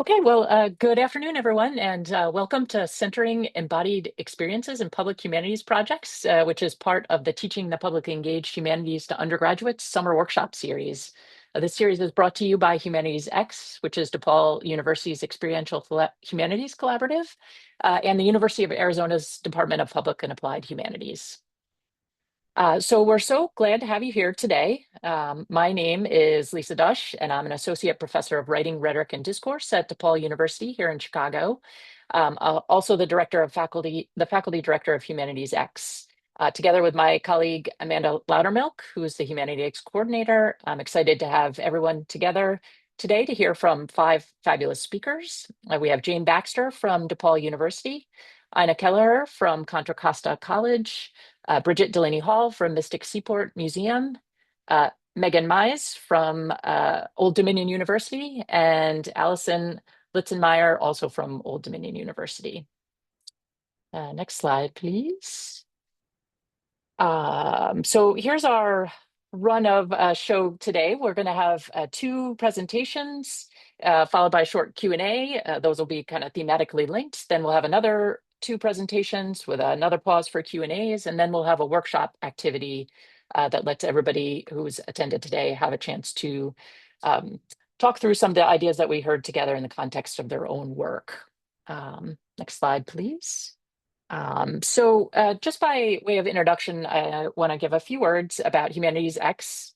Okay, well, good afternoon, everyone, and welcome to Centering Embodied Experiences in Public Humanities Projects, which is part of the Teaching the Publicly Engaged Humanities to Undergraduates Summer Workshop Series. This series is brought to you by HumanitiesX, which is DePaul University's Experiential Humanities Collaborative, and the University of Arizona's Department of Public and Applied Humanities. So we're so glad to have you here today. My name is Lisa Dush, and I'm an associate professor of writing, rhetoric, and discourse at DePaul University here in Chicago. Also the faculty director of HumanitiesX. Together with my colleague Amanda Loudermilk, who is the HumanitiesX coordinator, I'm excited to have everyone together today to hear from 5 fabulous speakers. We have Jane Baxter from DePaul University, Ina Kelleher from Contra Costa College, Bridget Delaney Hall from Mystic Seaport Museum, Megan Mize from Old Dominion University, and Allison Litzenmeyer, also from Old Dominion University. Next slide, please. So here's our run of show today. We're going to have 2 presentations followed by a short Q&A. Those will be kind of thematically linked. Then we'll have another 2 presentations with another pause for Q&As, and then we'll have a workshop activity that lets everybody who's attended today have a chance to talk through some of the ideas that we heard together in the context of their own work. Next slide, please. So just by way of introduction, I want to give a few words about HumanitiesX,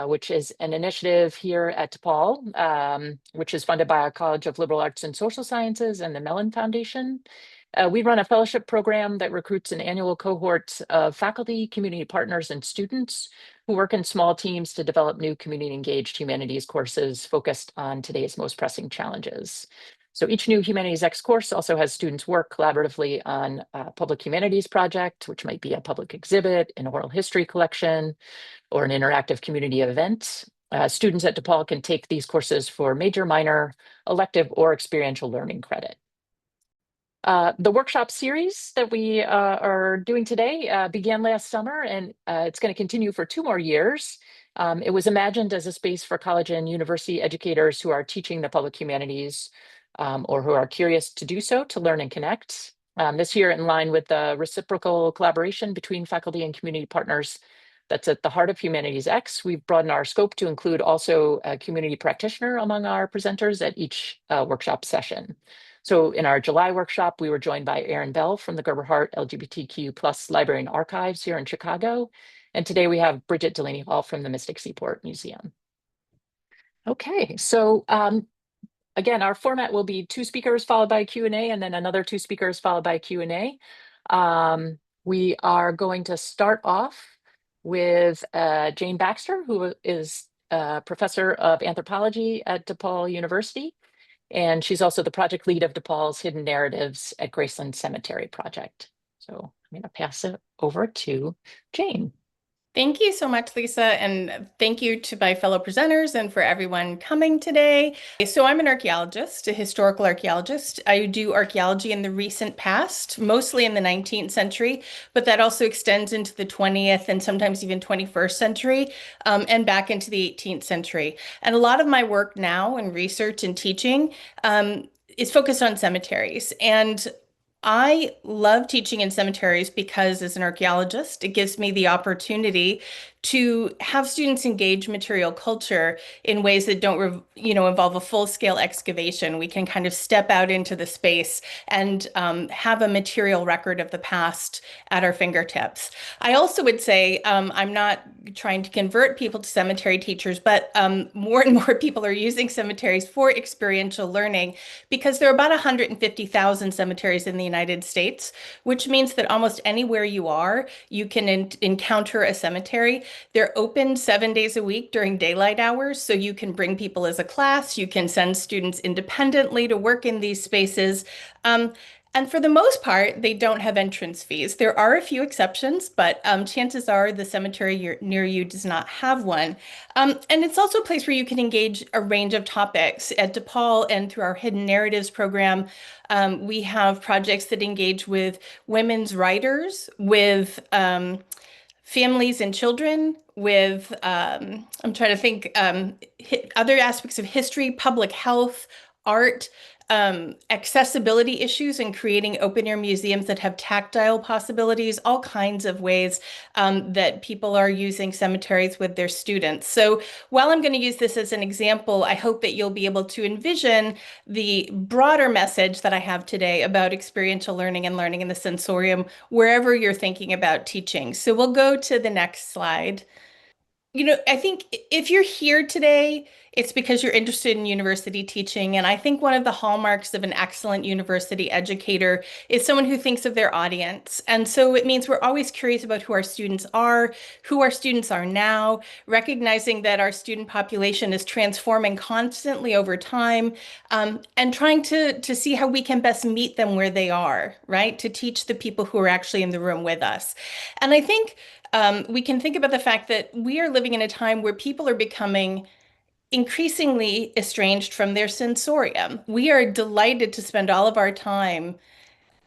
which is an initiative here at DePaul, which is funded by our College of Liberal Arts and Social Sciences and the Mellon Foundation. We run a fellowship program that recruits an annual cohort of faculty, community partners, and students who work in small teams to develop new community-engaged humanities courses focused on today's most pressing challenges. So each new HumanitiesX course also has students work collaboratively on a Public Humanities project, which might be a public exhibit, an oral history collection, or an interactive community event. Students at DePaul can take these courses for major, minor, elective, or experiential learning credit. The workshop series that we are doing today began last summer, and it's going to continue for 2 more years. It was imagined as a space for college and university educators who are teaching the public humanities or who are curious to do so to learn and connect. This year, in line with the reciprocal collaboration between faculty and community partners that's at the heart of HumanitiesX, we've broadened our scope to include also a community practitioner among our presenters at each workshop session. So in our July workshop, we were joined by Erin Bell from the Gerber Hart LGBTQ+ Library and Archives here in Chicago. And today we have Bridget Delaney Hall from the Mystic Seaport Museum. Okay, so again, our format will be 2 speakers followed by a Q&A, and then another 2 speakers followed by a Q&A. We are going to start off with Jane Baxter, who is a professor of anthropology at DePaul University. And she's also the project lead of DePaul's Hidden Narratives at Graceland Cemetery project. So I'm going to pass it over to Jane. Thank you so much, Lisa, and thank you to my fellow presenters and for everyone coming today. So I'm an archaeologist, a historical archaeologist. I do archaeology in the recent past, mostly in the 19th century, but that also extends into the 20th and sometimes even 21st century, and back into the 18th century. And a lot of my work now in research and teaching is focused on cemeteries. And I love teaching in cemeteries because as an archaeologist, it gives me the opportunity to have students engage material culture in ways that don't, involve a full-scale excavation. We can kind of step out into the space and have a material record of the past at our fingertips. I also would say I'm not trying to convert people to cemetery teachers, but more and more people are using cemeteries for experiential learning because there are about 150,000 cemeteries in the United States, which means that almost anywhere you are, you can encounter a cemetery. They're open 7 days a week during daylight hours, so you can bring people as a class. You can send students independently to work in these spaces. And for the most part, they don't have entrance fees. There are a few exceptions, but chances are the cemetery near you does not have one. And it's also a place where you can engage a range of topics. At DePaul and through our Hidden Narratives program, we have projects that engage with women's writers, with families and children, with, I'm trying to think, other aspects of history, public health, art, accessibility issues and creating open air museums that have tactile possibilities, all kinds of ways that people are using cemeteries with their students. So while I'm going to use this as an example, I hope that you'll be able to envision the broader message that I have today about experiential learning and learning in the sensorium, wherever you're thinking about teaching. So we'll go to the next slide. I think if you're here today, it's because you're interested in university teaching. And I think one of the hallmarks of an excellent university educator is someone who thinks of their audience. And so it means we're always curious about who our students are now, recognizing that our student population is transforming constantly over time, and trying to see how we can best meet them where they are, right? To teach the people who are actually in the room with us. And I think we can think about the fact that we are living in a time where people are becoming increasingly estranged from their sensorium. We are delighted to spend all of our time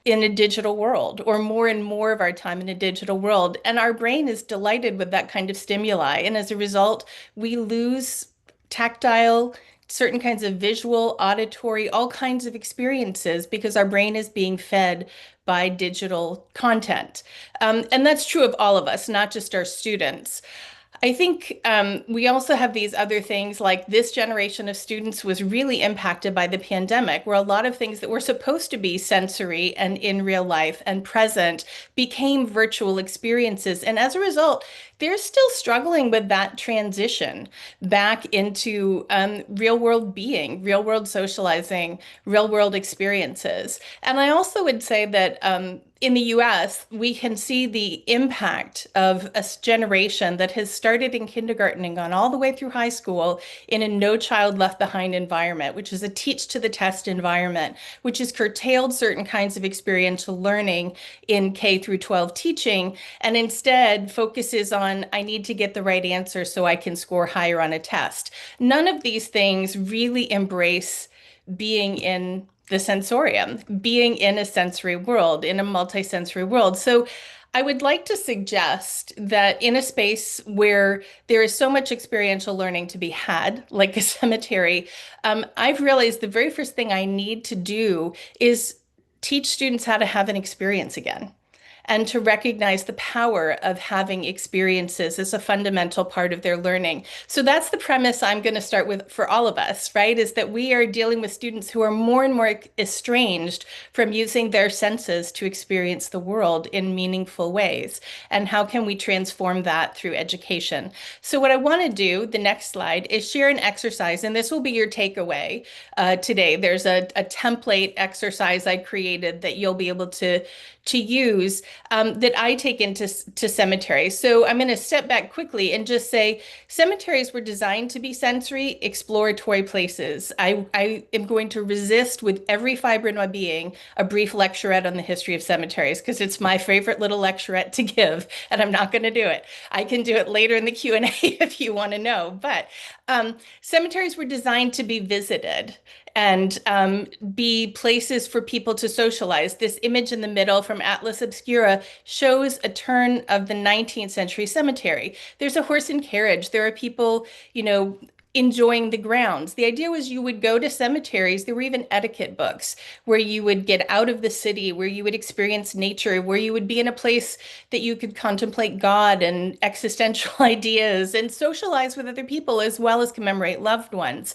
in a digital world, or more and more of our time in a digital world. And our brain is delighted with that kind of stimuli. And as a result, we lose tactile, certain kinds of visual, auditory, all kinds of experiences because our brain is being fed by digital content. And that's true of all of us, not just our students. I think we also have these other things like this generation of students was really impacted by the pandemic, where a lot of things that were supposed to be sensory and in real life and present became virtual experiences. And as a result, they're still struggling with that transition back into real world being, real world socializing, real world experiences. And I also would say that in the US, we can see the impact of a generation that has started in kindergarten and gone all the way through high school in a no child left behind environment, which is a teach to the test environment, which has curtailed certain kinds of experiential learning in K through 12 teaching, and instead focuses on, I need to get the right answer so I can score higher on a test. None of these things really embrace being in the sensorium, being in a sensory world, in a multisensory world. So I would like to suggest that in a space where there is so much experiential learning to be had, like a cemetery, I've realized the very first thing I need to do is teach students how to have an experience again, and to recognize the power of having experiences as a fundamental part of their learning. So that's the premise I'm going to start with for all of us, right? Is that we are dealing with students who are more and more estranged from using their senses to experience the world in meaningful ways. And how can we transform that through education? So what I want to do, the next slide, is share an exercise, and this will be your takeaway today. There's a template exercise I created that you'll be able to use that I take into cemeteries. So I'm going to step back quickly and just say cemeteries were designed to be sensory, exploratory places. I am going to resist with every fiber in my being a brief lecturette on the history of cemeteries because it's my favorite little lecturette to give, and I'm not going to do it. I can do it later in the Q&A if you want to know. But cemeteries were designed to be visited and be places for people to socialize. This image in the middle from Atlas Obscura shows a turn of the 19th century cemetery. There's a horse and carriage. There are people, enjoying the grounds. The idea was you would go to cemeteries. There were even etiquette books where you would get out of the city, where you would experience nature, where you would be in a place that you could contemplate God and existential ideas and socialize with other people as well as commemorate loved ones.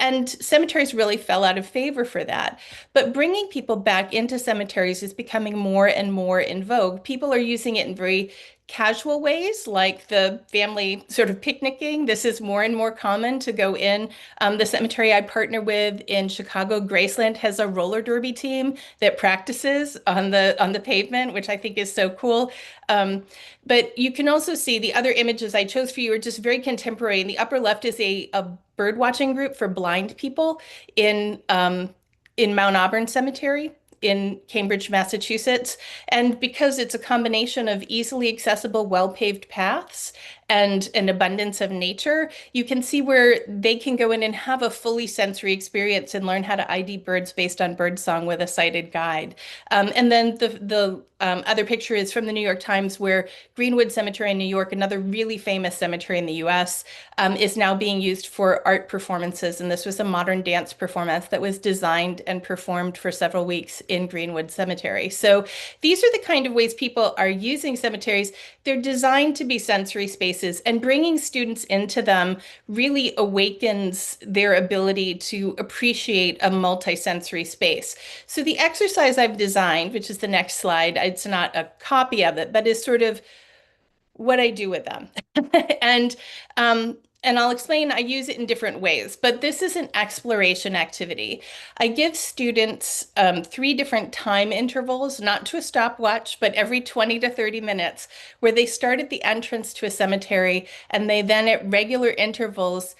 And cemeteries really fell out of favor for that. But bringing people back into cemeteries is becoming more and more in vogue. People are using it in very casual ways, like the family sort of picnicking. This is more and more common to go in. The cemetery I partner with in Chicago, Graceland, has a roller derby team that practices on the pavement, which I think is so cool. But you can also see the other images I chose for you are just very contemporary. In the upper left is a bird watching group for blind people in Mount Auburn Cemetery in Cambridge, Massachusetts. And because it's a combination of easily accessible, well-paved paths and an abundance of nature, you can see where they can go in and have a fully sensory experience and learn how to ID birds based on birdsong with a sighted guide. And then the other picture is from the New York Times, where Greenwood Cemetery in New York, another really famous cemetery in the US, is now being used for art performances. And this was a modern dance performance that was designed and performed for several weeks in Greenwood Cemetery. So these are the kind of ways people are using cemeteries. They're designed to be sensory spaces, and bringing students into them really awakens their ability to appreciate a multisensory space. So the exercise I've designed, which is the next slide, it's not a copy of it, but is sort of what I do with them. And and I'll explain, I use it in different ways, but this is an exploration activity. I give students 3 different time intervals, not to a stopwatch, but every 20 to 30 minutes, where they start at the entrance to a cemetery and they then at regular intervals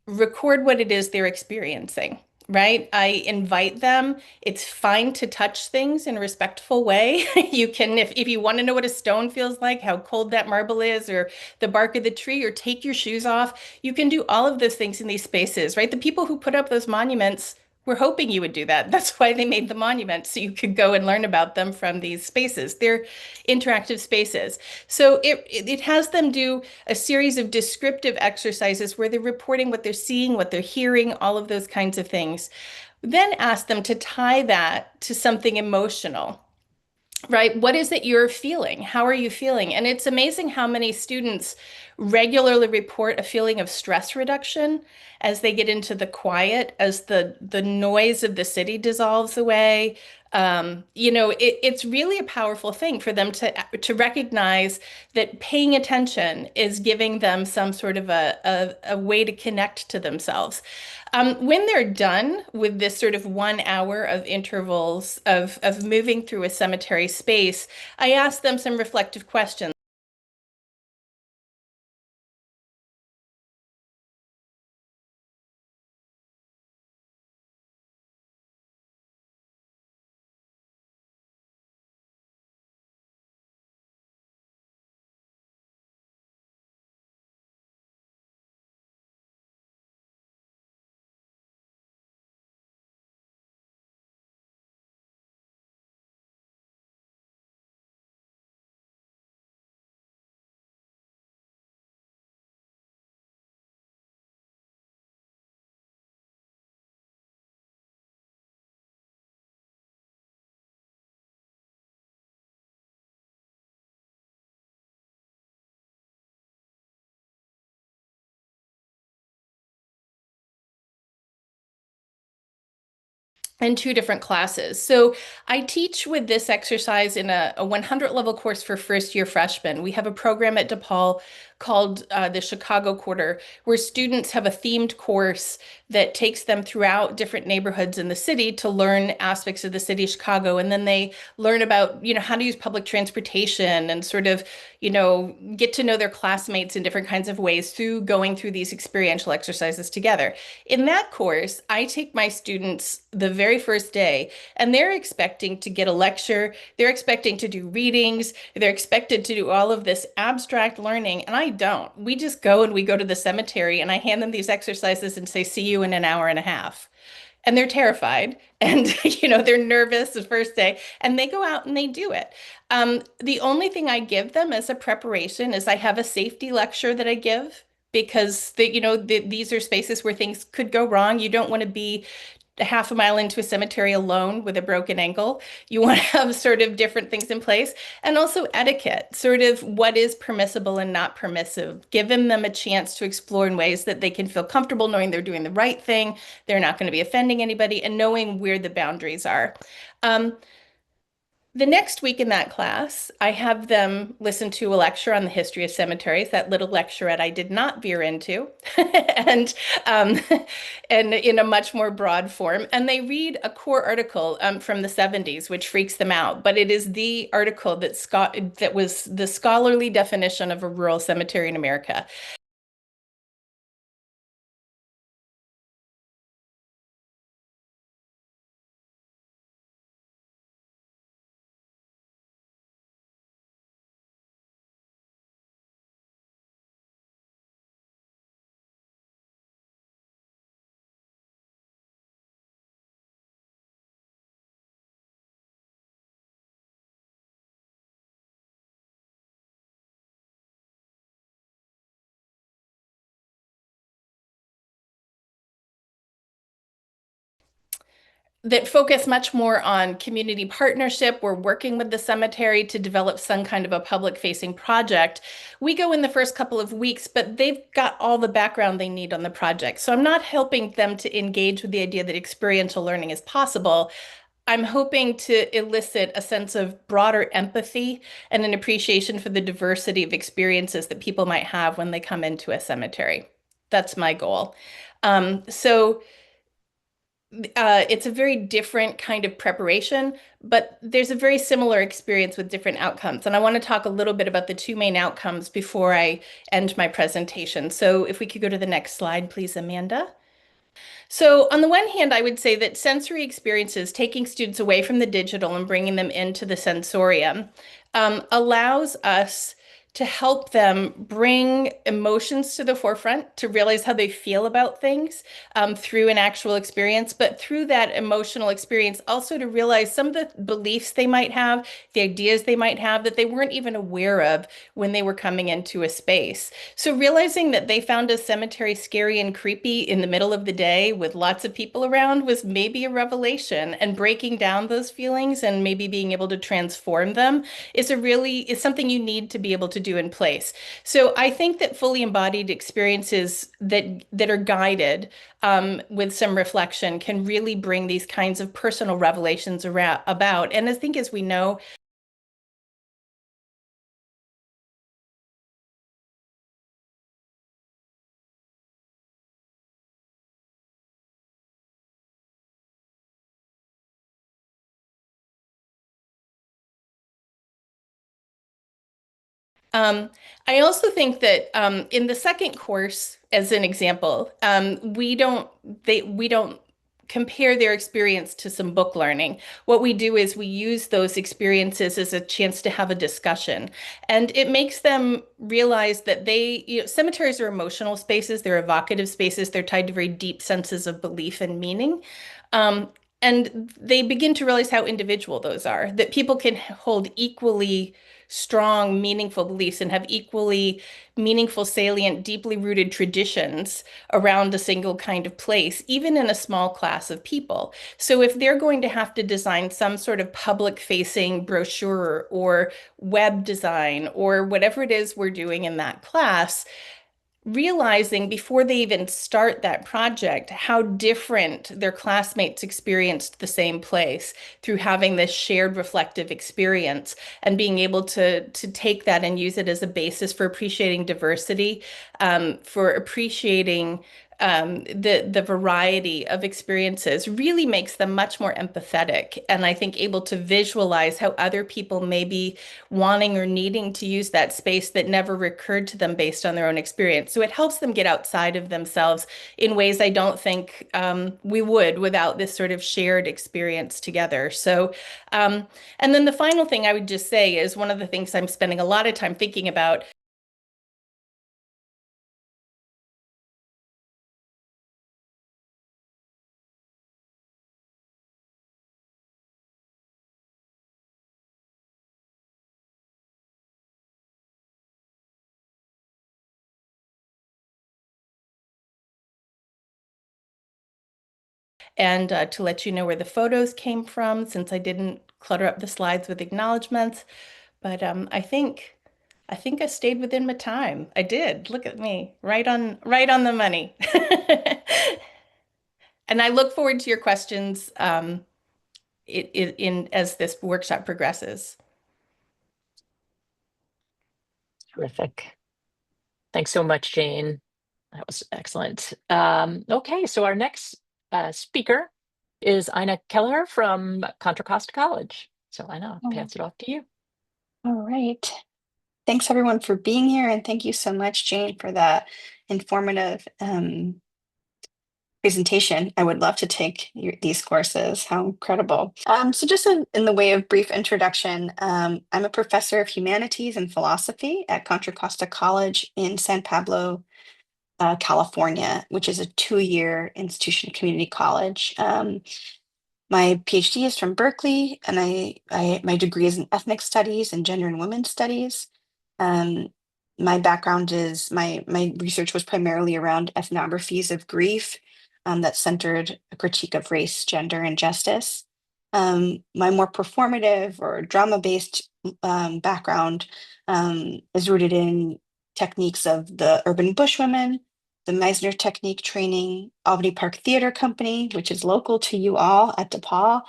record what it is they're experiencing, right? I invite them. It's fine to touch things in a respectful way. You can, if you want to know what a stone feels like, how cold that marble is, or the bark of the tree, or take your shoes off, you can do all of those things in these spaces, right? The people who put up those monuments were hoping you would do that. That's why they made the monuments, so you could go and learn about them from these spaces. They're interactive spaces. So it has them do a series of descriptive exercises where they're reporting what they're seeing, what they're hearing, all of those kinds of things. Then ask them to tie that to something emotional. Right? What is it you're feeling? How are you feeling? And it's amazing how many students regularly report a feeling of stress reduction as they get into the quiet, as the noise of the city dissolves away. It's really a powerful thing for them to recognize that paying attention is giving them some sort of a way to connect to themselves. When they're done with this sort of 1 hour of intervals of moving through a cemetery space, I ask them some reflective questions. In 2 different classes. So I teach with this exercise in a 100 level course for first year freshmen. We have a program at DePaul called the Chicago Quarter, where students have a themed course that takes them throughout different neighborhoods in the city to learn aspects of the city of Chicago. And then they learn about, how to use public transportation and sort of, get to know their classmates in different kinds of ways through going through these experiential exercises together. In that course, I take my students the very first day, and they're expecting to get a lecture, they're expecting to do readings, they're expected to do all of this abstract learning, and I don't. We just go and we go to the cemetery, and I hand them these exercises and say, see you in an hour and a half. And they're terrified and they're nervous the first day, and they go out and they do it. The only thing I give them as a preparation is I have a safety lecture that I give, because these are spaces where things could go wrong. You don't want to be a half a mile into a cemetery alone with a broken ankle. You want to have sort of different things in place, and also etiquette, sort of what is permissible and not permissive, giving them a chance to explore in ways that they can feel comfortable knowing they're doing the right thing, they're not going to be offending anybody, and knowing where the boundaries are. Um, the next week in that class, I have them listen to a lecture on the history of cemeteries, that little lecturette I did not veer into, and um, and in a much more broad form. And they read a core article from the 70s, which freaks them out. But it is the article that was the scholarly definition of a rural cemetery in America. that focus much more on community partnership. We're working with the cemetery to develop some kind of a public-facing project. We go in the first couple of weeks, but they've got all the background they need on the project. So I'm not helping them to engage with the idea that experiential learning is possible. I'm hoping to elicit a sense of broader empathy and an appreciation for the diversity of experiences that people might have when they come into a cemetery. That's my goal. So it's a very different kind of preparation, but there's a very similar experience with different outcomes. And I want to talk a little bit about the two main outcomes before I end my presentation. So if we could go to the next slide, please, Amanda. So on the one hand, I would say that sensory experiences, taking students away from the digital and bringing them into the sensorium, allows us to help them bring emotions to the forefront, to realize how they feel about things through an actual experience, but through that emotional experience, also to realize some of the beliefs they might have, the ideas they might have that they weren't even aware of when they were coming into a space. So realizing that they found a cemetery scary and creepy in the middle of the day with lots of people around was maybe a revelation, and breaking down those feelings and maybe being able to transform them is something you need to be able to do in place. So I think that fully embodied experiences that are guided with some reflection can really bring these kinds of personal revelations about. And I think, as we know, Um, I also think that in the second course, as an example, we don't compare their experience to some book learning. What we do is we use those experiences as a chance to have a discussion, and it makes them realize that cemeteries are emotional spaces, they're evocative spaces, they're tied to very deep senses of belief and meaning. Um, and they begin to realize how individual those are, that people can hold equally strong, meaningful beliefs and have equally meaningful, salient, deeply rooted traditions around a single kind of place, even in a small class of people. So if they're going to have to design some sort of public-facing brochure or web design or whatever it is we're doing in that class, realizing before they even start that project how different their classmates experienced the same place through having this shared reflective experience, and being able to take that and use it as a basis for appreciating diversity, for appreciating the variety of experiences, really makes them much more empathetic, and I think able to visualize how other people may be wanting or needing to use that space that never recurred to them based on their own experience. So it helps them get outside of themselves in ways I don't think we would without this sort of shared experience together. So, and then the final thing I would just say is one of the things I'm spending a lot of time thinking about. And to let you know where the photos came from, since I didn't clutter up the slides with acknowledgments. But I think I stayed within my time. I did. Look at me, right on the money. And I look forward to your questions in as this workshop progresses. Terrific. Thanks so much, Jane. That was excellent. Okay, so our next speaker is Ina Keller from Contra Costa College. So Ina, I'll pass it off to you. All right. Thanks everyone for being here, and thank you so much, Jane, for that informative presentation. I would love to take these courses. How incredible. So just in the way of brief introduction, I'm a professor of humanities and philosophy at Contra Costa College in San Pablo, California, which is a 2-year institution community college. My PhD is from Berkeley, and my degree is in ethnic studies and gender and women's studies. My background is my research was primarily around ethnographies of grief, that centered a critique of race, gender, and justice. My more performative or drama-based background is rooted in techniques of the urban bushwomen, the Meisner technique training, Albany Park Theater Company, which is local to you all at DePaul,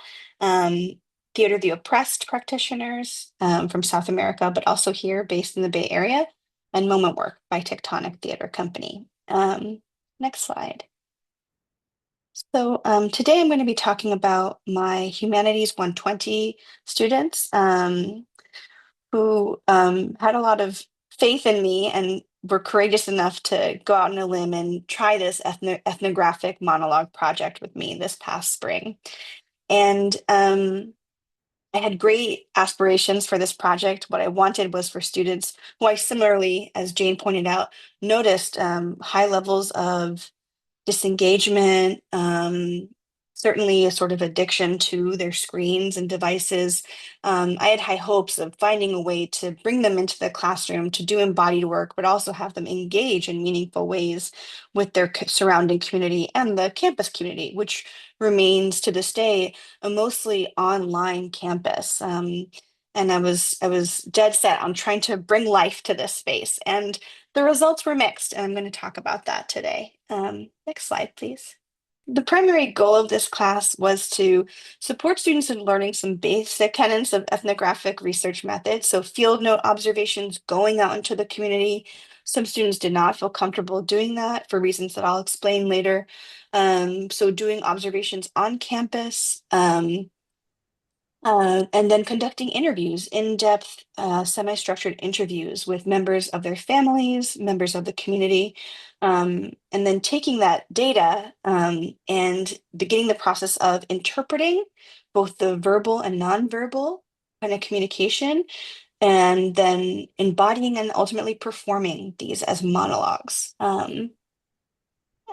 Theater of the Oppressed practitioners from South America, but also here based in the Bay Area, and Moment Work by Tectonic Theater Company. Next slide. So today I'm going to be talking about my Humanities 120 students who had a lot of faith in me and were courageous enough to go out on a limb and try this ethnographic monologue project with me this past spring. And I had great aspirations for this project. What I wanted was for students who I similarly, as Jane pointed out, noticed high levels of disengagement, certainly a sort of addiction to their screens and devices. I had high hopes of finding a way to bring them into the classroom to do embodied work, but also have them engage in meaningful ways with their surrounding community and the campus community, which remains to this day a mostly online campus. And I was dead set on trying to bring life to this space. And the results were mixed, and I'm going to talk about that today. Next slide, please. The primary goal of this class was to support students in learning some basic tenets of ethnographic research methods. So field note observations, going out into the community. Some students did not feel comfortable doing that for reasons that I'll explain later. So doing observations on campus, and then conducting interviews, in-depth, semi-structured interviews with members of their families, members of the community, and then taking that data and beginning the process of interpreting both the verbal and nonverbal kind of communication, and then embodying and ultimately performing these as monologues.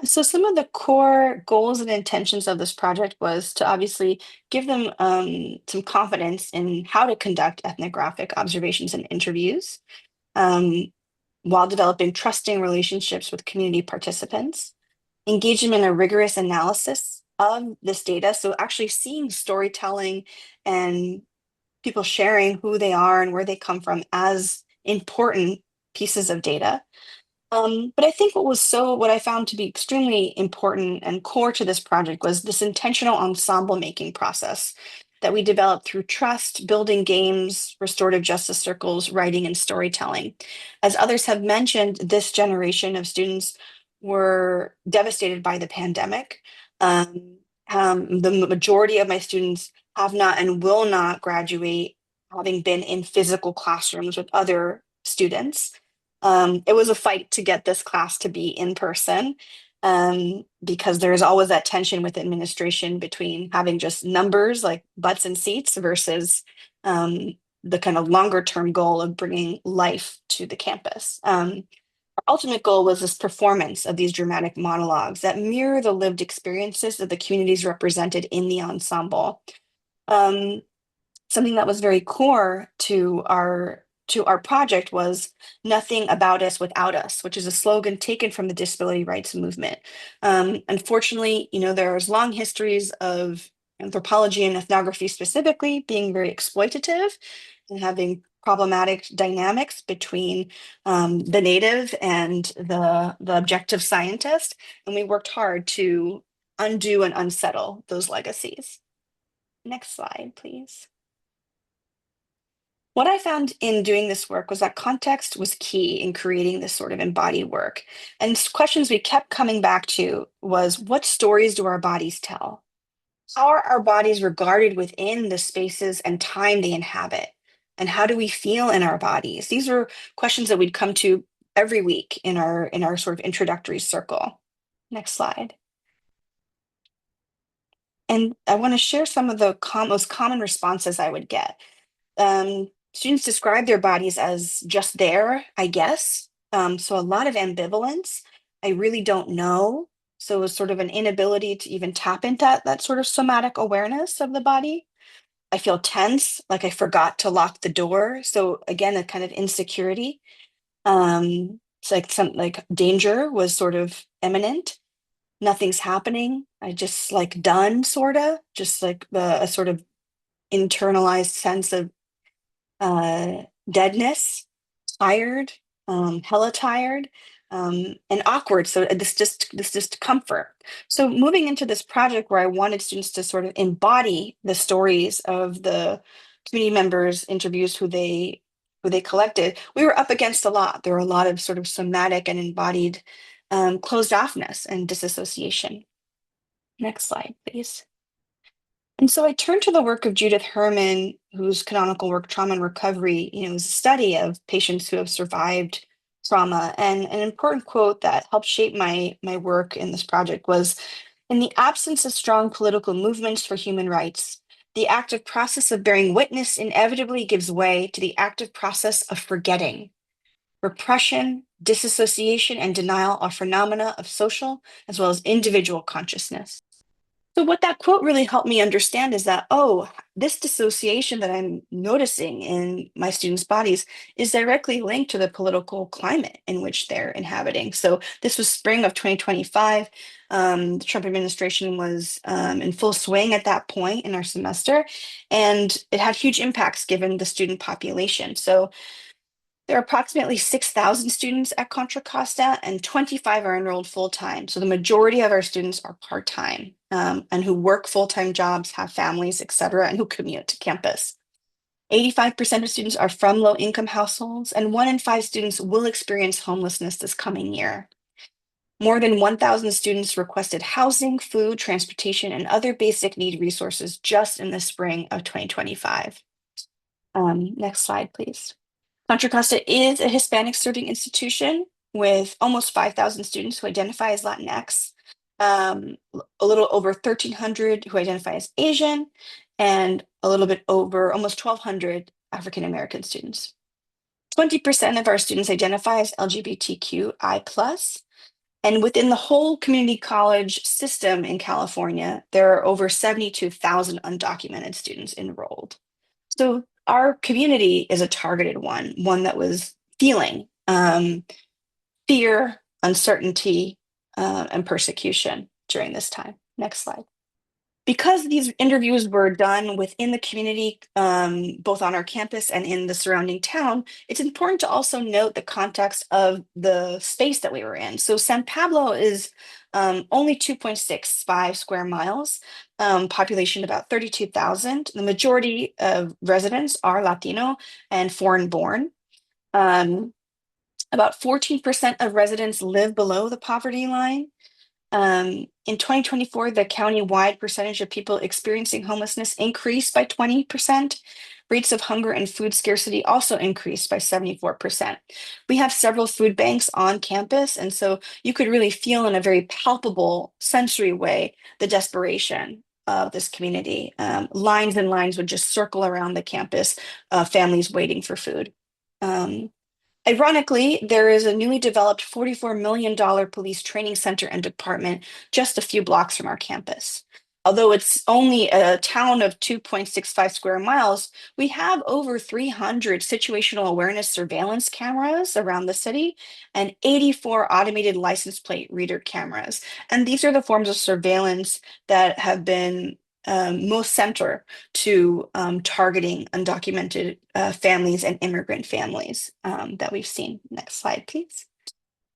So some of the core goals and intentions of this project was to obviously give them some confidence in how to conduct ethnographic observations and interviews while developing trusting relationships with community participants, engage them in a rigorous analysis of this data. So actually seeing storytelling and people sharing who they are and where they come from as important pieces of data. But I think what I found to be extremely important and core to this project was this intentional ensemble making process that we developed through trust, building games, restorative justice circles, writing, and storytelling. As others have mentioned, this generation of students were devastated by the pandemic. The majority of my students have not and will not graduate having been in physical classrooms with other students. It was a fight to get this class to be in person because there is always that tension with administration between having just numbers like butts and seats versus the kind of longer term goal of bringing life to the campus. Our ultimate goal was this performance of these dramatic monologues that mirror the lived experiences of the communities represented in the ensemble. Something that was very core to our project was "Nothing about us without us," which is a slogan taken from the disability rights movement. Unfortunately, there's long histories of anthropology and ethnography specifically being very exploitative and having problematic dynamics between the native and the objective scientist. And we worked hard to undo and unsettle those legacies. Next slide, please. What I found in doing this work was that context was key in creating this sort of embodied work. And questions we kept coming back to was, what stories do our bodies tell? How are our bodies regarded within the spaces and time they inhabit? And how do we feel in our bodies? These are questions that we'd come to every week in our sort of introductory circle. Next slide. And I want to share some of the most common responses I would get. Students describe their bodies as just there, I guess. So a lot of ambivalence. I really don't know. So it was sort of an inability to even tap into that sort of somatic awareness of the body. I feel tense, like I forgot to lock the door. So again, a kind of insecurity. It's like danger was sort of imminent. nothing's happening. I just like done, sort of, just like a sort of internalized sense of deadness, tired, hella tired, and awkward. So this discomfort. So moving into this project where I wanted students to sort of embody the stories of the community members, interviews who they collected, we were up against a lot. There were a lot of sort of somatic and embodied closed offness and disassociation. Next slide, please. And so I turned to the work of Judith Herman, whose canonical work, Trauma and Recovery, is a study of patients who have survived trauma. And an important quote that helped shape my work in this project was, "In the absence of strong political movements for human rights, the active process of bearing witness inevitably gives way to the active process of forgetting. Repression, disassociation, and denial are phenomena of social as well as individual consciousness." So what that quote really helped me understand is that, oh, this dissociation that I'm noticing in my students' bodies is directly linked to the political climate in which they're inhabiting. So this was spring of 2025. The Trump administration was in full swing at that point in our semester, and it had huge impacts given the student population. So there are approximately 6,000 students at Contra Costa, and 25 are enrolled full-time. So the majority of our students are part-time and who work full-time jobs, have families, et cetera, and who commute to campus. 85% of students are from low-income households, and 1 in 5 students will experience homelessness this coming year. More than 1,000 students requested housing, food, transportation, and other basic need resources just in the spring of 2025. Next slide, please. Contra Costa is a Hispanic serving institution with almost 5,000 students who identify as Latinx, a little over 1,300 who identify as Asian, and a little bit over almost 1,200 African American students. 20% of our students identify as LGBTQI+, and within the whole community college system in California, there are over 72,000 undocumented students enrolled. So our community is a targeted one that was feeling fear, uncertainty, and persecution during this time. Next slide. Because these interviews were done within the community, both on our campus and in the surrounding town, it's important to also note the context of the space that we were in. So San Pablo is only 2.65 square miles, population about 32,000. The majority of residents are Latino and foreign born. About 14% of residents live below the poverty line. In 2024, the county-wide percentage of people experiencing homelessness increased by 20%. Rates of hunger and food scarcity also increased by 74%. We have several food banks on campus, and so you could really feel in a very palpable, sensory way the desperation of this community. Lines and lines would just circle around the campus, families waiting for food. Ironically, there is a newly developed $44 million police training center and department just a few blocks from our campus. Although it's only a town of 2.65 square miles, we have over 300 situational awareness surveillance cameras around the city and 84 automated license plate reader cameras. And these are the forms of surveillance that have been most center to targeting undocumented families and immigrant families that we've seen. Next slide, please.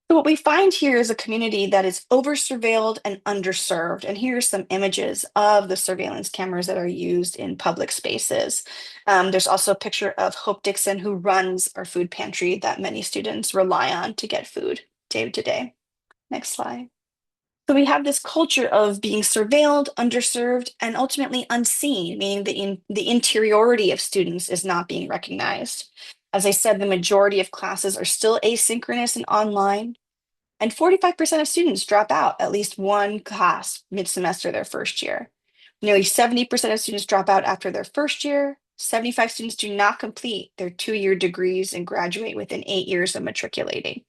So what we find here is a community that is over-surveilled and underserved. And here are some images of the surveillance cameras that are used in public spaces. There's also a picture of Hope Dixon, who runs our food pantry that many students rely on to get food day to day. Next slide. So we have this culture of being surveilled, underserved, and ultimately unseen, meaning the interiority of students is not being recognized. As I said, the majority of classes are still asynchronous and online, and 45% of students drop out at least one class mid-semester their first year. Nearly 70% of students drop out after their first year. 75 students do not complete their 2-year degrees and graduate within 8 years of matriculating.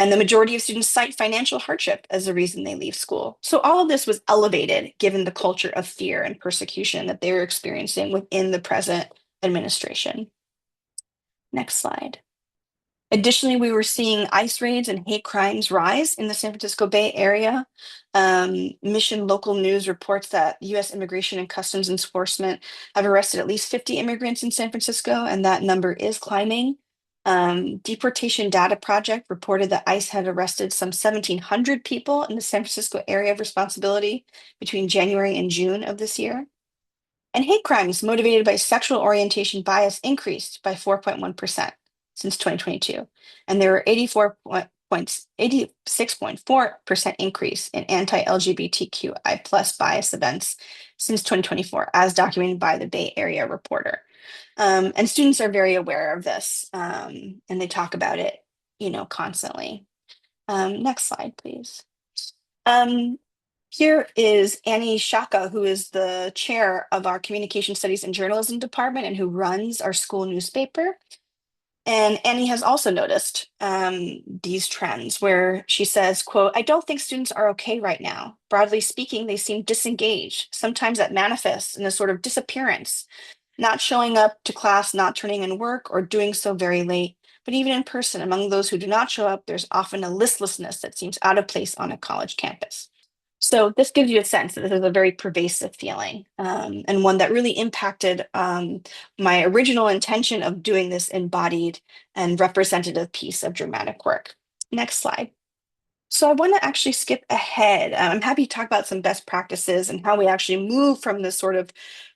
And the majority of students cite financial hardship as the reason they leave school. So all of this was elevated given the culture of fear and persecution that they were experiencing within the present administration. Next slide. Additionally, we were seeing ICE raids and hate crimes rise in the San Francisco Bay Area. Mission Local News reports that U.S. Immigration and Customs Enforcement have arrested at least 50 immigrants in San Francisco, and that number is climbing. Deportation Data Project reported that ICE had arrested some 1,700 people in the San Francisco area of responsibility between January and June of this year. And hate crimes motivated by sexual orientation bias increased by 4.1% since 2022. And there were 86.4% increase in anti-LGBTQI plus bias events since 2024, as documented by the Bay Area Reporter. And students are very aware of this, and they talk about it, constantly. Next slide, please. Here is Annie Shaka, who is the chair of our Communication Studies and Journalism department and who runs our school newspaper. And Annie has also noticed these trends where she says, quote, "I don't think students are okay right now. Broadly speaking, they seem disengaged. Sometimes that manifests in a sort of disappearance, not showing up to class, not turning in work, or doing so very late. But even in person, among those who do not show up, there's often a listlessness that seems out of place on a college campus." So this gives you a sense that this is a very pervasive feeling, and one that really impacted my original intention of doing this embodied and representative piece of dramatic work. Next slide. So I want to actually skip ahead. I'm happy to talk about some best practices and how we actually move from this sort of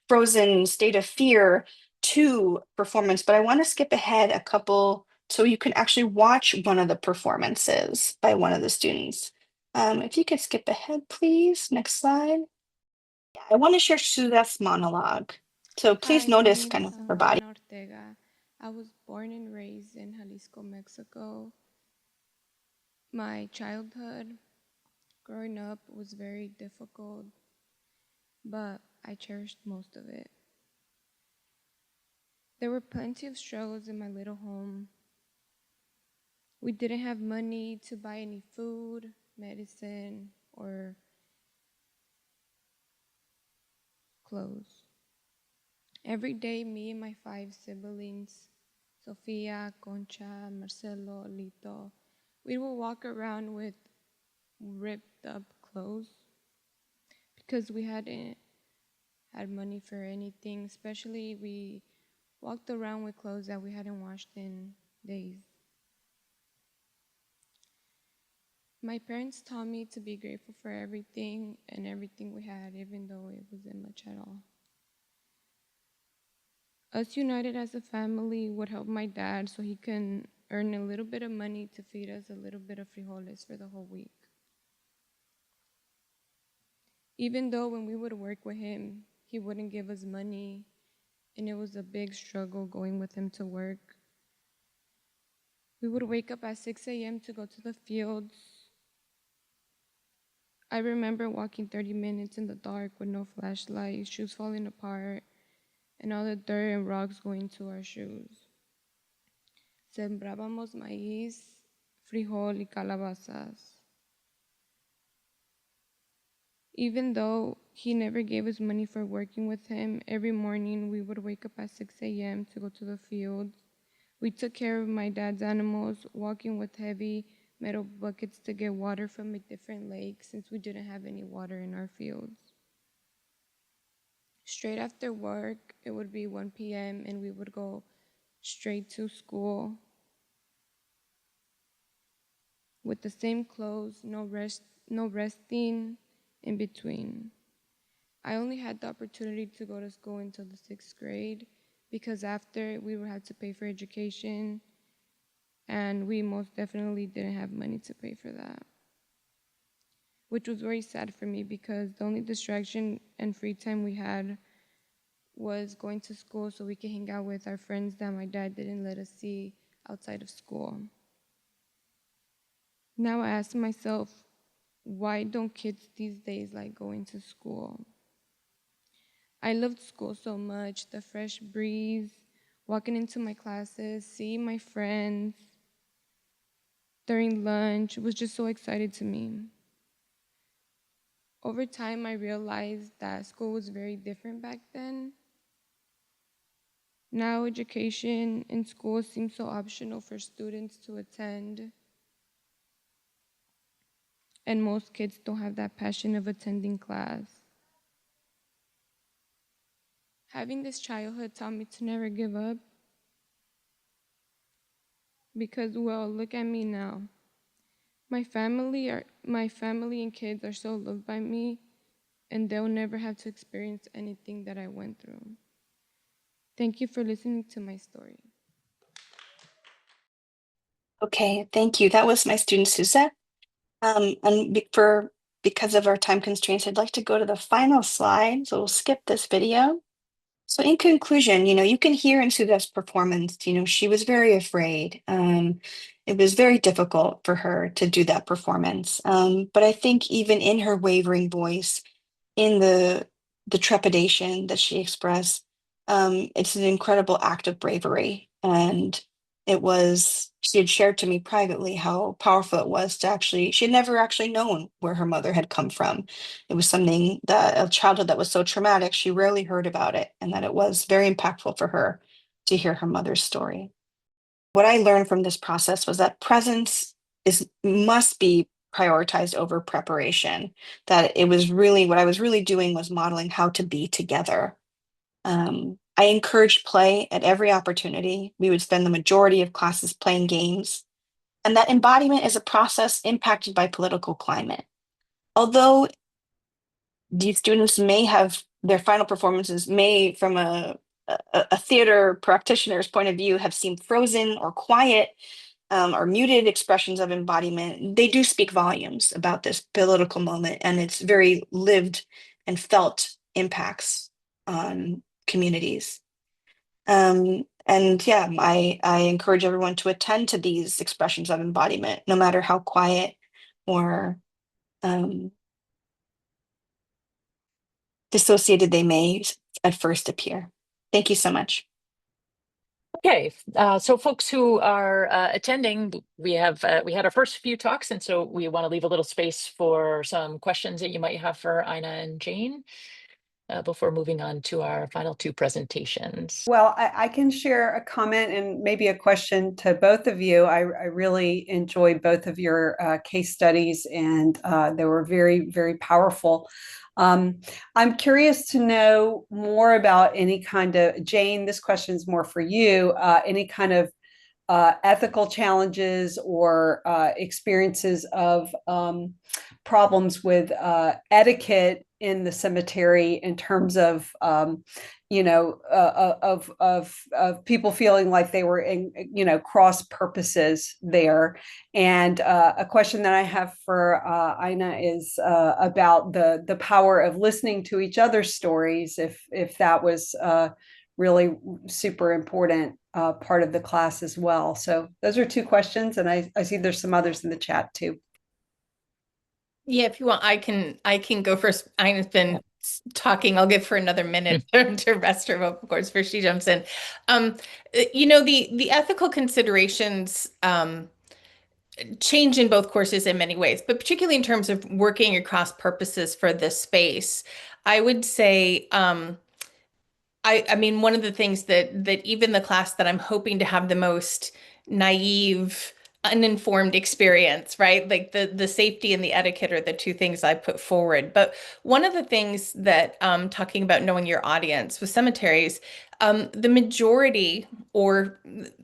frozen state of fear to performance, but I want to skip ahead a couple so you can actually watch one of the performances by one of the students. If you could skip ahead, please. Next slide. I want to share Sudha's monologue. So please Hi, my notice name kind is of her body. Ana Ortega. I was born and raised in Jalisco, Mexico. My childhood growing up was very difficult, but I cherished most of it. There were plenty of struggles in my little home. We didn't have money to buy any food, medicine, or clothes. Every day, me and my 5 siblings, Sofia, Concha, Marcelo, Lito, we would walk around with ripped up clothes because we hadn't had money for anything. Especially, we walked around with clothes that we hadn't washed in days. My parents taught me to be grateful for everything and everything we had, even though it wasn't much at all. Us united as a family would help my dad so he can earn a little bit of money to feed us a little bit of frijoles for the whole week. Even though when we would work with him, he wouldn't give us money, and it was a big struggle going with him to work. We would wake up at 6 a.m. to go to the fields. I remember walking 30 minutes in the dark with no flashlight, shoes falling apart, and all the dirt and rocks going to our shoes. Sembrábamos maíz, frijol y calabazas. Even though he never gave us money for working with him, every morning we would wake up at 6 a.m. to go to the fields. We took care of my dad's animals, walking with heavy metal buckets to get water from a different lake since we didn't have any water in our fields. Straight after work, it would be 1 p.m. and we would go straight to school with the same clothes, no resting in between. I only had the opportunity to go to school until the 6th grade because after we would have to pay for education, and we most definitely didn't have money to pay for that, which was very sad for me because the only distraction and free time we had was going to school so we could hang out with our friends that my dad didn't let us see outside of school. Now I ask myself, why don't kids these days like going to school? I loved school so much, the fresh breeze, walking into my classes, seeing my friends during lunch was just so exciting to me. Over time, I realized that school was very different back then. Now education in schools seems so optional for students to attend, and most kids don't have that passion of attending class. Having this childhood taught me to never give up because, well, look at me now. My family and kids are so loved by me, and they'll never have to experience anything that I went through. Thank you for listening to my story. Okay, thank you. That was my student Suzette. Because of our time constraints, I'd like to go to the final slide. So we'll skip this video. So in conclusion, you can hear in Suzette's performance, she was very afraid. It was very difficult for her to do that performance. But I think even in her wavering voice, in the trepidation that she expressed, it's an incredible act of bravery. And she had shared to me privately how powerful it was to she had never actually known where her mother had come from. It was something a childhood that was so traumatic, she rarely heard about it, and that it was very impactful for her to hear her mother's story. What I learned from this process was that presence must be prioritized over preparation. That what I was really doing was modeling how to be together. I encouraged play at every opportunity. We would spend the majority of classes playing games, and that embodiment is a process impacted by political climate. Although these students may have their final performances may, from a theater practitioner's point of view, have seemed frozen or quiet, or muted expressions of embodiment, they do speak volumes about this political moment and its very lived and felt impacts on communities. And yeah, I encourage everyone to attend to these expressions of embodiment, no matter how quiet or dissociated they may at first appear. Thank you so much. Okay, so folks who are attending, we had our first few talks, and so we want to leave a little space for some questions that you might have for Ina and Jane before moving on to our final two presentations. Well, I can share a comment and maybe a question to both of you. I really enjoyed both of your case studies, and they were very, very powerful. I'm curious to know more about any kind of, Jane, this question is more for you, any kind of ethical challenges or experiences of problems with etiquette in the cemetery in terms of of people feeling like they were in cross purposes there. And a question that I have for Ina is about the power of listening to each other's stories, if that was really super important part of the class as well. So those are two questions, and I see there's some others in the chat too. Yeah, if you want, I can go first. I've been talking. I'll give her another minute to rest her vote, of course, before she jumps in. The ethical considerations change in both courses in many ways, but particularly in terms of working across purposes for this space, I would say, I mean, one of the things that even the class that I'm hoping to have the most naive, uninformed experience, right? Like the safety and the etiquette are the two things I put forward. But one of the things that talking about knowing your audience with cemeteries, the majority, or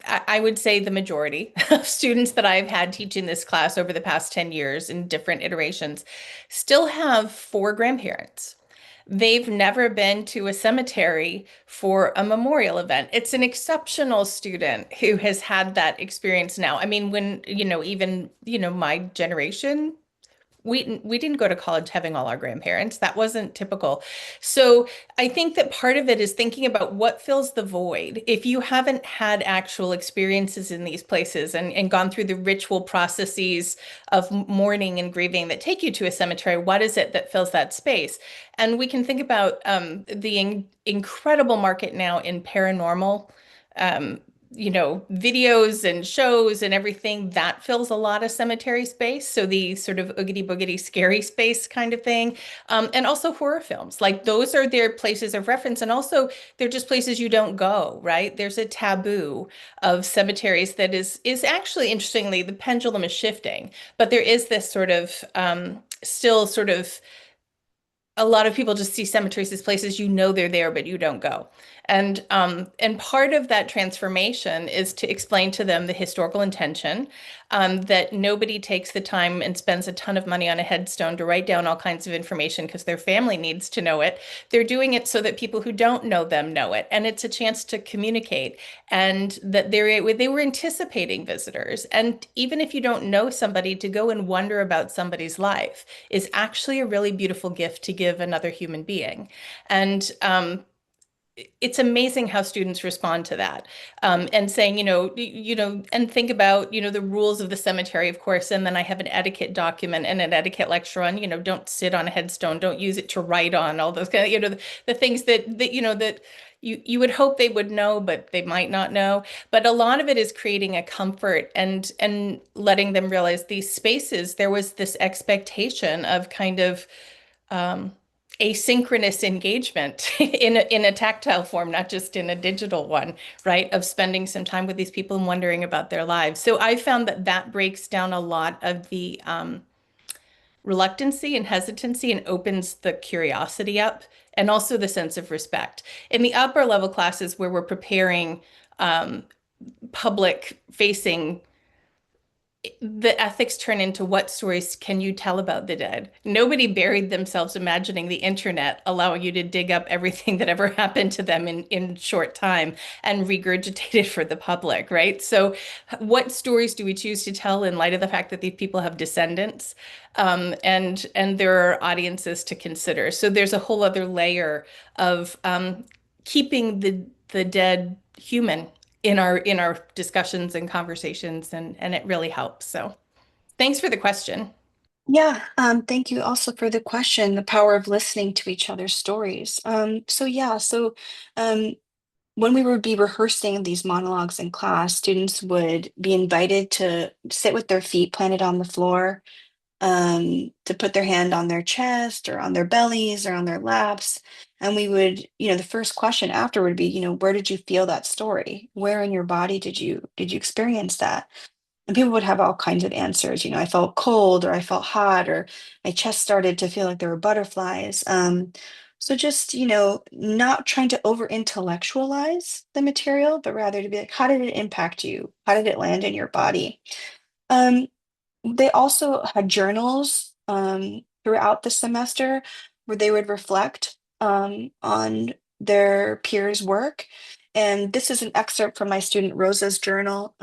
I would say the majority of students that I've had teaching this class over the past 10 years in different iterations still have 4 grandparents. They've never been to a cemetery for a memorial event. It's an exceptional student who has had that experience now. I mean, when, even, my generation, we didn't go to college having all our grandparents. That wasn't typical. So I think that part of it is thinking about what fills the void. If you haven't had actual experiences in these places and gone through the ritual processes of mourning and grieving that take you to a cemetery, what is it that fills that space? And we can think about the incredible market now in paranormal videos and shows and everything that fills a lot of cemetery space. So the sort of oogity boogity scary space kind of thing. And also horror films, like those are their places of reference. And also they're just places you don't go, right? There's a taboo of cemeteries that is actually, interestingly, the pendulum is shifting, but there is this sort of still sort of a lot of people just see cemeteries as places they're there, but you don't go. And part of that transformation is to explain to them the historical intention, that nobody takes the time and spends a ton of money on a headstone to write down all kinds of information because their family needs to know it. They're doing it so that people who don't know them know it, and it's a chance to communicate, and that they were anticipating visitors. And even if you don't know somebody, to go and wonder about somebody's life is actually a really beautiful gift to give another human being. And it's amazing how students respond to that, and saying, and think about, the rules of the cemetery, of course. And then I have an etiquette document and an etiquette lecture on, don't sit on a headstone, don't use it to write on, all those kind of, the things that you would hope they would know, but they might not know. But a lot of it is creating a comfort and letting them realize these spaces, there was this expectation of kind of, asynchronous engagement in a tactile form, not just in a digital one, right? Of spending some time with these people and wondering about their lives. So I found that breaks down a lot of the reluctancy and hesitancy and opens the curiosity up, and also the sense of respect. In the upper level classes where we're preparing public facing, the ethics turn into what stories can you tell about the dead? Nobody buried themselves imagining the internet allowing you to dig up everything that ever happened to them in short time and regurgitate it for the public, right? So what stories do we choose to tell in light of the fact that these people have descendants, and there are audiences to consider? So there's a whole other layer of keeping the dead human in our discussions and conversations, and it really helps. So thanks for the question. Yeah, thank you also for the question, the power of listening to each other's stories. So when we would be rehearsing these monologues in class, students would be invited to sit with their feet planted on the floor, to put their hand on their chest or on their bellies or on their laps. And we would, the first question after would be, where did you feel that story? Where in your body did you experience that? And people would have all kinds of answers. I felt cold, or I felt hot, or my chest started to feel like there were butterflies. So just, not trying to over intellectualize the material, but rather to be like, how did it impact you? How did it land in your body? Um, they also had journals throughout the semester where they would reflect on their peers' work. And this is an excerpt from my student Rosa's journal.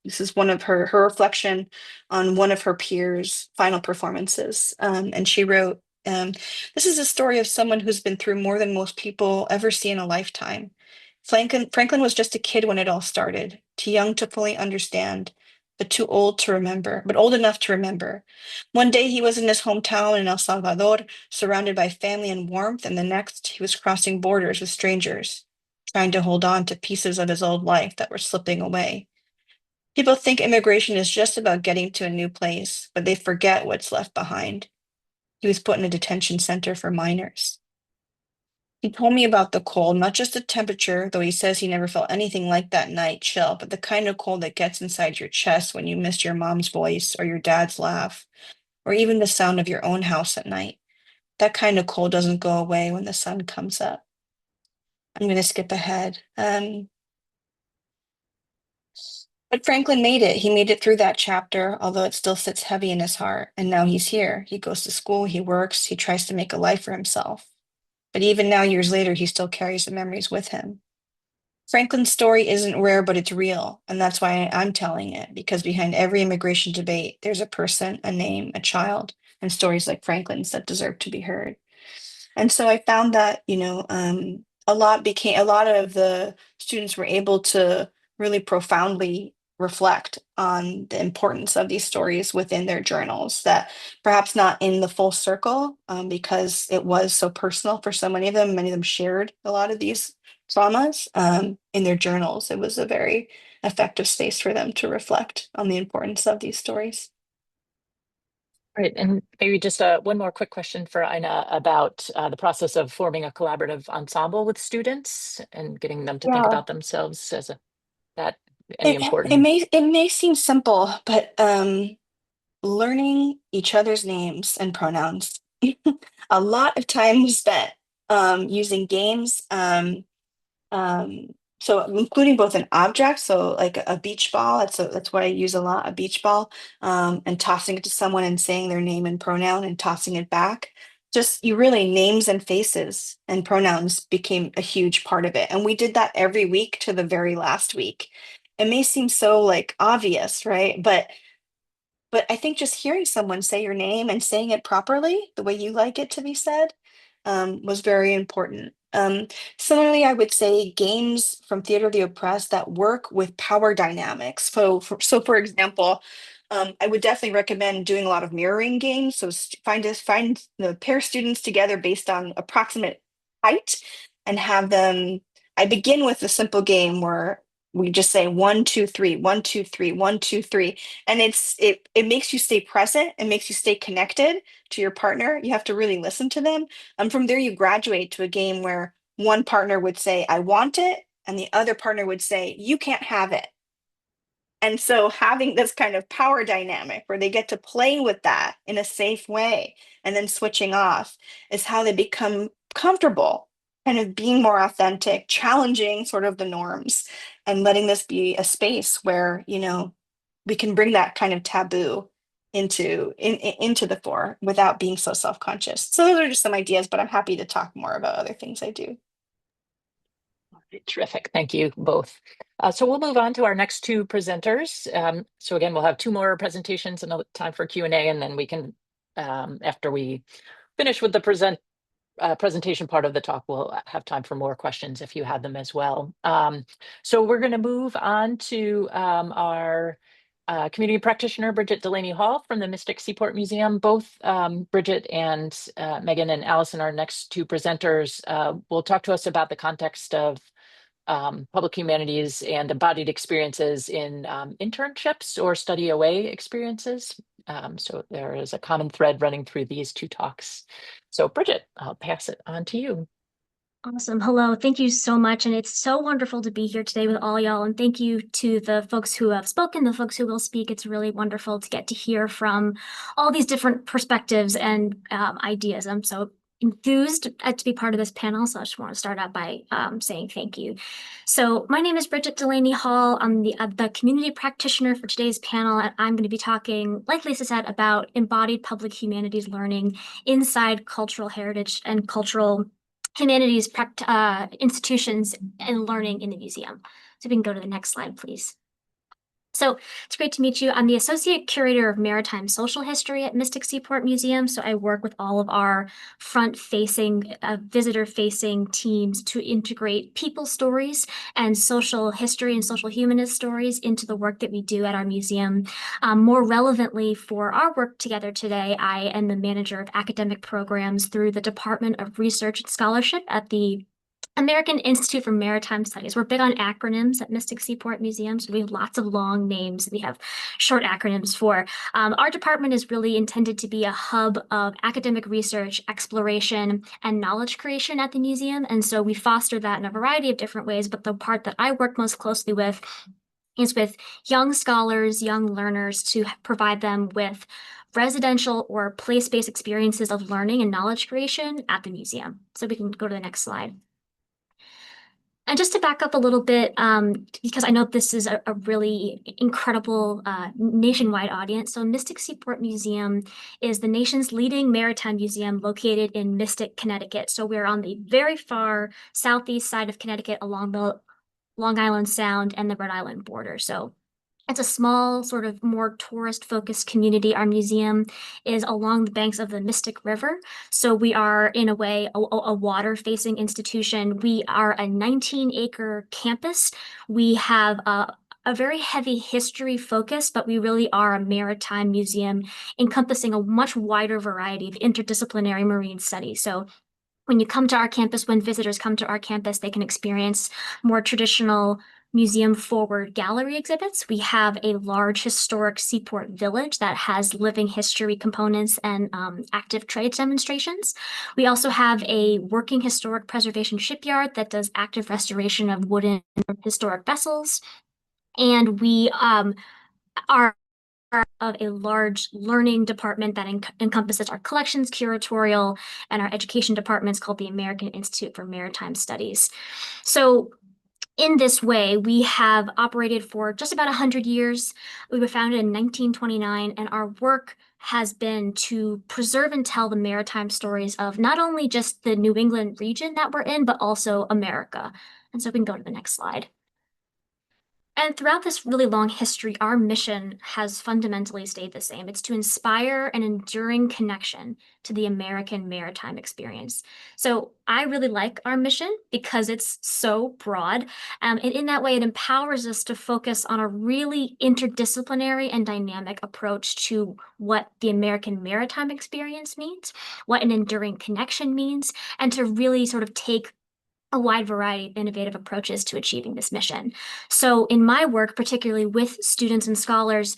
This is one of her reflection on one of her peers' final performances. And she wrote, this is a story of someone who's been through more than most people ever see in a lifetime. Franklin was just a kid when it all started, too young to fully understand, but too old to remember, but old enough to remember. One day he was in his hometown in El Salvador, surrounded by family and warmth, and the next he was crossing borders with strangers, trying to hold on to pieces of his old life that were slipping away. People think immigration is just about getting to a new place, but they forget what's left behind. He was put in a detention center for minors. He told me about the cold, not just the temperature, though he says he never felt anything like that night chill, but the kind of cold that gets inside your chest when you miss your mom's voice or your dad's laugh, or even the sound of your own house at night. That kind of cold doesn't go away when the sun comes up. I'm going to skip ahead. But Franklin made it. He made it through that chapter, although it still sits heavy in his heart. And now he's here. He goes to school, he works, he tries to make a life for himself. But even now, years later, he still carries the memories with him. Franklin's story isn't rare, but it's real. And that's why I'm telling it, because behind every immigration debate, there's a person, a name, a child, and stories like Franklin's that deserve to be heard. And so I found that, a lot of the students were able to really profoundly reflect on the importance of these stories within their journals, that perhaps not in the full circle, because it was so personal for so many of them. Many of them shared a lot of these traumas in their journals. It was a very effective space for them to reflect on the importance of these stories. Right, and maybe just one more quick question for Ina about the process of forming a collaborative ensemble with students and getting them to think Yeah. about themselves as any It important. may seem simple, but learning each other's names and pronouns. A lot of time was spent using games. So including both an object, so like a beach ball, that's what I use a lot, a beach ball, and tossing it to someone and saying their name and pronoun and tossing it back. Just you really, names and faces and pronouns became a huge part of it. And we did that every week to the very last week. It may seem so like obvious, right? But I think just hearing someone say your name and saying it properly, the way you like it to be said, was very important. Similarly, I would say games from Theater of the Oppressed that work with power dynamics. So for example, I would definitely recommend doing a lot of mirroring games. So find the pair students together based on approximate height and have them. I begin with a simple game where we just say 1, 2, 3, 1, 2, 3, 1, 2, 3, and it makes you stay present. It makes you stay connected to your partner. You have to really listen to them. From there, you graduate to a game where one partner would say, I want it, and the other partner would say, you can't have it. And so having this kind of power dynamic where they get to play with that in a safe way and then switching off is how they become comfortable, kind of being more authentic, challenging sort of the norms, and letting this be a space where, we can bring that kind of taboo into the fore without being so self-conscious. So those are just some ideas, but I'm happy to talk more about other things I do. Terrific. Thank you both. So we'll move on to our next two presenters. So again, we'll have two more presentations and time for Q&A, and then we can, after we finish with the presentation part of the talk, we'll have time for more questions if you have them as well. So we're going to move on to our community practitioner, Bridget Delaney Hall from the Mystic Seaport Museum. Both Bridget and Megan and Allison, our next two presenters, will talk to us about the context of public humanities and embodied experiences in internships or study away experiences. So there is a common thread running through these two talks. So Bridget, I'll pass it on to you. Awesome. Hello. Thank you so much. And it's so wonderful to be here today with all y'all. And thank you to the folks who have spoken, the folks who will speak. It's really wonderful to get to hear from all these different perspectives and ideas. I'm so enthused to be part of this panel. So I just want to start out by saying thank you. So my name is Bridget Delaney Hall. I'm the community practitioner for today's panel. And I'm going to be talking, like Lisa said, about embodied public humanities learning inside cultural heritage and cultural humanities institutions and learning in the museum. So we can go to the next slide, please. So it's great to meet you. I'm the Associate Curator of Maritime Social History at Mystic Seaport Museum. So I work with all of our front-facing, visitor-facing teams to integrate people stories and social history and social humanist stories into the work that we do at our museum. More relevantly for our work together today, I am the manager of academic programs through the Department of Research and Scholarship at the American Institute for Maritime Studies. We're big on acronyms at Mystic Seaport Museum, so we have lots of long names we have short acronyms for. Our department is really intended to be a hub of academic research, exploration, and knowledge creation at the museum, and so we foster that in a variety of different ways, but the part that I work most closely with is with young scholars, young learners, to provide them with residential or place-based experiences of learning and knowledge creation at the museum. So we can go to the next slide. And just to back up a little bit, because I know this is a really incredible nationwide audience. So Mystic Seaport Museum is the nation's leading maritime museum located in Mystic, Connecticut. So we're on the very far southeast side of Connecticut along the Long Island Sound and the Rhode Island border. So it's a small, sort of more tourist-focused community. Our museum is along the banks of the Mystic River. So we are, in a way, a water-facing institution. We are a 19-acre campus. We have a a very heavy history focus, but we really are a maritime museum encompassing a much wider variety of interdisciplinary marine studies. So when you come to our campus, when visitors come to our campus, they can experience more traditional museum forward gallery exhibits. We have a large historic seaport village that has living history components and active trade demonstrations. We also have a working historic preservation shipyard that does active restoration of wooden historic vessels. And we are of a large learning department that encompasses our collections, curatorial, and our education departments called the American Institute for Maritime Studies. So in this way, we have operated for just about 100 years. We were founded in 1929, and our work has been to preserve and tell the maritime stories of not only just the New England region that we're in, but also America. And so we can go to the next slide. And throughout this really long history, our mission has fundamentally stayed the same. It's to inspire an enduring connection to the American maritime experience. So I really like our mission because it's so broad. And in that way, it empowers us to focus on a really interdisciplinary and dynamic approach to what the American maritime experience means, what an enduring connection means, and to really sort of take a wide variety of innovative approaches to achieving this mission. So in my work, particularly with students and scholars,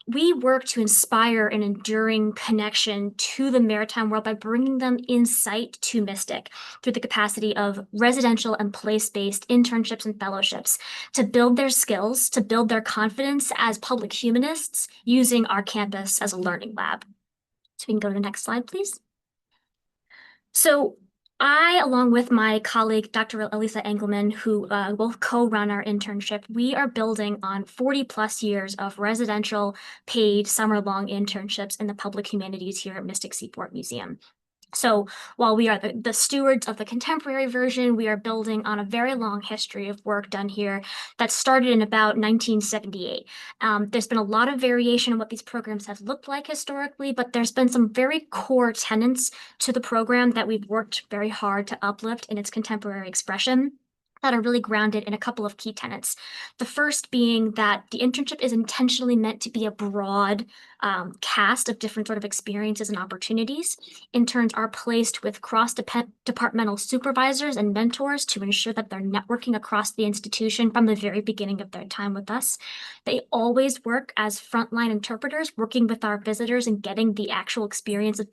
we work to inspire an enduring connection to the maritime world by bringing them insight to Mystic through the capacity of residential and place-based internships and fellowships to build their skills, to build their confidence as public humanists using our campus as a learning lab. So we can go to the next slide, please. So I, along with my colleague, Dr. Elisa Engelman, who will co-run our internship, we are building on 40 plus years of residential paid summer-long internships in the public humanities here at Mystic Seaport Museum. So while we are the stewards of the contemporary version, we are building on a very long history of work done here that started in about 1978. There's been a lot of variation in what these programs have looked like historically, but there's been some very core tenets to the program that we've worked very hard to uplift in its contemporary expression that are really grounded in a couple of key tenets. The first being that the internship is intentionally meant to be a broad cast of different sort of experiences and opportunities. Interns are placed with cross-departmental supervisors and mentors to ensure that they're networking across the institution from the very beginning of their time with us. They always work as frontline interpreters, working with our visitors and getting the actual experience of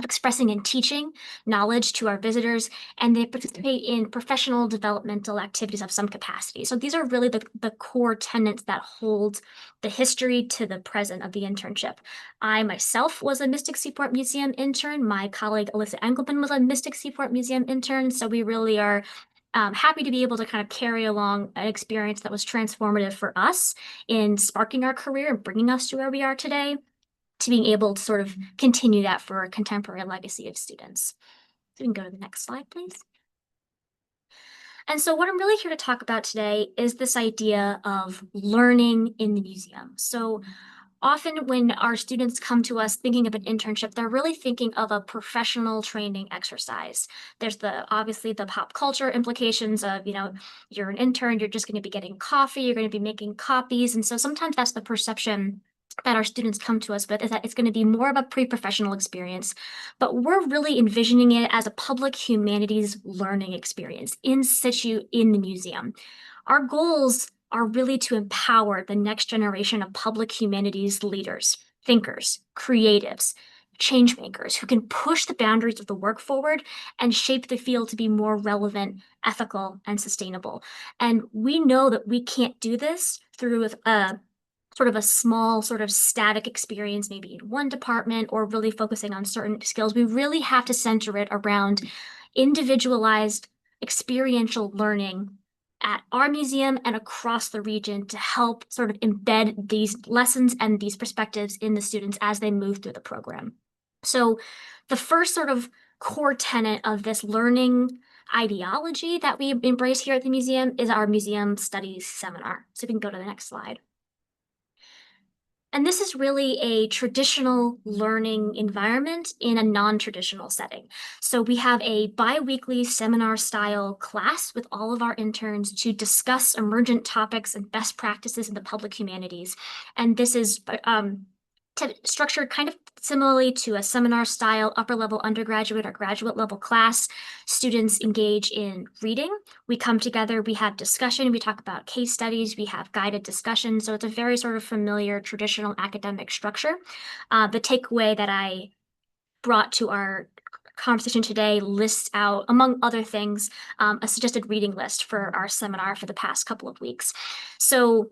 expressing and teaching knowledge to our visitors, and they participate in professional developmental activities of some capacity. So these are really the core tenets that hold the history to the present of the internship. I myself was a Mystic Seaport Museum intern. My colleague Alyssa Engelman was a Mystic Seaport Museum intern. So we really are happy to be able to kind of carry along an experience that was transformative for us in sparking our career and bringing us to where we are today, to being able to sort of continue that for a contemporary legacy of students. So we can go to the next slide, please. And so what I'm really here to talk about today is this idea of learning in the museum. So often when our students come to us thinking of an internship, they're really thinking of a professional training exercise. There's obviously the pop culture implications of, you're an intern, you're just going to be getting coffee, you're going to be making copies. And so sometimes that's the perception that our students come to us with, is that it's going to be more of a pre-professional experience, but we're really envisioning it as a public humanities learning experience in situ in the museum. Our goals are really to empower the next generation of public humanities leaders, thinkers, creatives, change makers who can push the boundaries of the work forward and shape the field to be more relevant, ethical, and sustainable. And we know that we can't do this through sort of a small sort of static experience, maybe in one department, or really focusing on certain skills. We really have to center it around individualized experiential learning at our museum and across the region to help sort of embed these lessons and these perspectives in the students as they move through the program. So the first sort of core tenet of this learning ideology that we embrace here at the museum is our museum studies seminar. So we can go to the next slide. And this is really a traditional learning environment in a non-traditional setting. So we have a bi-weekly seminar-style class with all of our interns to discuss emergent topics and best practices in the public humanities. And this is structured kind of similarly to a seminar-style upper-level undergraduate or graduate-level class. Students engage in reading. We come together, we have discussion, we talk about case studies, we have guided discussions. So it's a very sort of familiar traditional academic structure. The takeaway that I brought to our conversation today lists out, among other things, a suggested reading list for our seminar for the past couple of weeks. So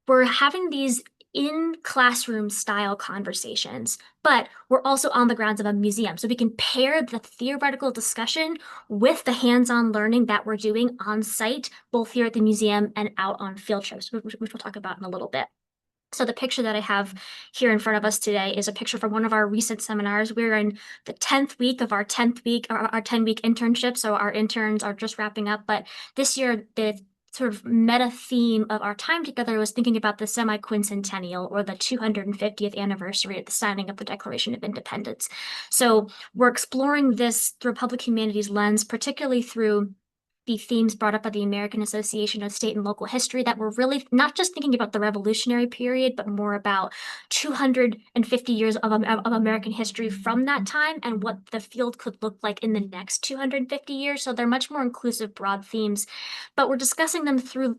we're having these in classroom style conversations, but we're also on the grounds of a museum. So we can pair the theoretical discussion with the hands-on learning that we're doing on site, both here at the museum and out on field trips, which we'll talk about in a little bit. So the picture that I have here in front of us today is a picture from one of our recent seminars. We're in the 10th week of our 10-week internship. So our interns are just wrapping up, but this year the sort of meta theme of our time together was thinking about the semi-quincentennial, or the 250th anniversary of the signing of the Declaration of Independence. So we're exploring this through a public humanities lens, particularly through the themes brought up by the American Association of State and Local History, that we're really not just thinking about the revolutionary period, but more about 250 years of American history from that time and what the field could look like in the next 250 years. So they're much more inclusive, broad themes, but we're discussing them through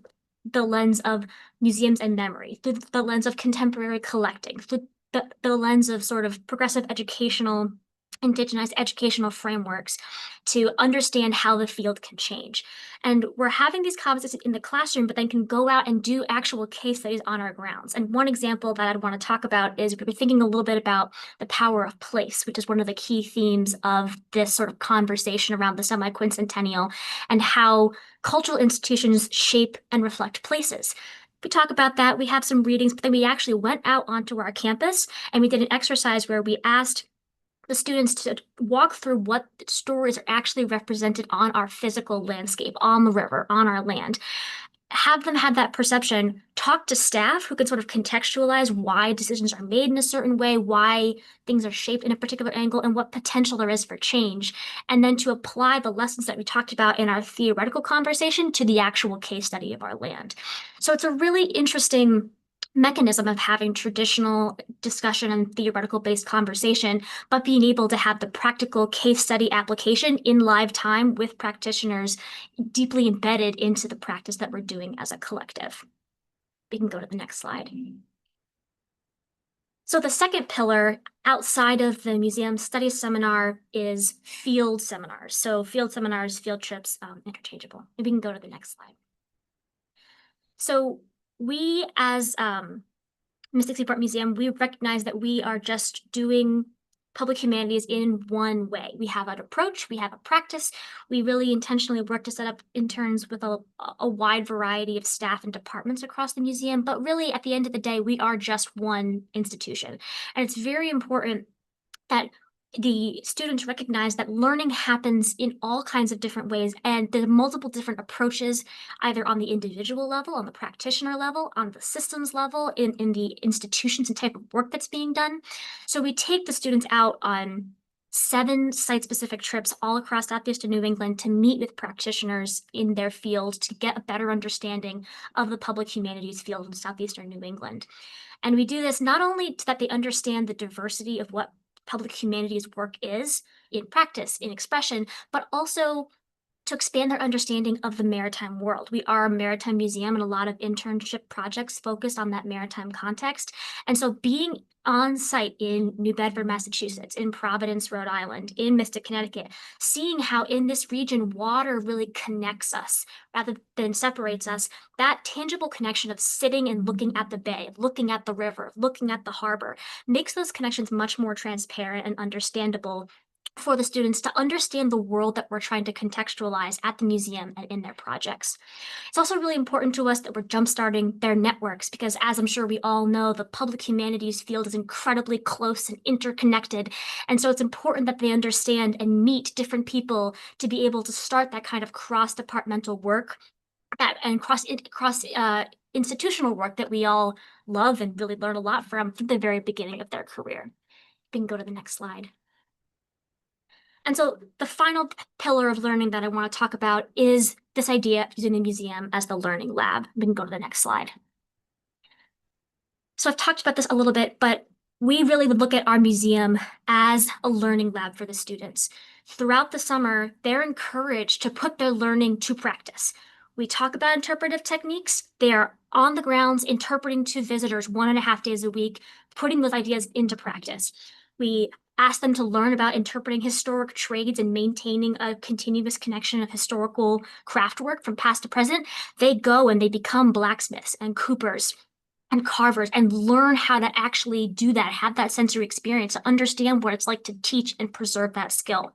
the lens of museums and memory, through the lens of contemporary collecting, through the lens of sort of progressive educational, indigenized educational frameworks to understand how the field can change. And we're having these conversations in the classroom, but then can go out and do actual case studies on our grounds. And one example that I'd want to talk about is we're thinking a little bit about the power of place, which is one of the key themes of this sort of conversation around the semi-quincentennial, and how cultural institutions shape and reflect places. We talk about that, we have some readings, but then we actually went out onto our campus and we did an exercise where we asked the students to walk through what stories are actually represented on our physical landscape, on the river, on our land. Have them have that perception, talk to staff who can sort of contextualize why decisions are made in a certain way, why things are shaped in a particular angle, and what potential there is for change. And then to apply the lessons that we talked about in our theoretical conversation to the actual case study of our land. So it's a really interesting mechanism of having traditional discussion and theoretical based conversation, but being able to have the practical case study application in live time with practitioners deeply embedded into the practice that we're doing as a collective. We can go to the next slide. So the second pillar outside of the museum study seminar is field seminars. So field seminars, field trips, interchangeable. And we can go to the next slide. So we, as Mystic Seaport Museum, we recognize that we are just doing public humanities in one way. We have an approach, we have a practice. We really intentionally work to set up interns with a wide variety of staff and departments across the museum. But really, at the end of the day, we are just one institution. And it's very important that the students recognize that learning happens in all kinds of different ways, and there are multiple different approaches, either on the individual level, on the practitioner level, on the systems level, in the institutions and type of work that's being done. So we take the students out on 7 site-specific trips all across Southeastern New England to meet with practitioners in their field to get a better understanding of the public humanities field in Southeastern New England. And we do this not only so that they understand the diversity of what public humanities work is in practice, in expression, but also to expand their understanding of the maritime world. We are a maritime museum, and a lot of internship projects focused on that maritime context. And so being on site in New Bedford, Massachusetts, in Providence, Rhode Island, in Mystic, Connecticut, seeing how in this region water really connects us rather than separates us, that tangible connection of sitting and looking at the bay, looking at the river, looking at the harbor, makes those connections much more transparent and understandable for the students to understand the world that we're trying to contextualize at the museum and in their projects. It's also really important to us that we're jumpstarting their networks because, as I'm sure we all know, the public humanities field is incredibly close and interconnected. And so it's important that they understand and meet different people to be able to start that kind of cross-departmental work and cross institutional work that we all love and really learn a lot from the very beginning of their career. We can go to the next slide. And so the final pillar of learning that I want to talk about is this idea of using the museum as the learning lab. We can go to the next slide. So I've talked about this a little bit, but we really would look at our museum as a learning lab for the students. Throughout the summer, they're encouraged to put their learning to practice. We talk about interpretive techniques. They are on the grounds interpreting to visitors 1.5 days a week, putting those ideas into practice. We ask them to learn about interpreting historic trades and maintaining a continuous connection of historical craft work from past to present. They go and they become blacksmiths and coopers and carvers and learn how to actually do that, have that sensory experience, to understand what it's like to teach and preserve that skill.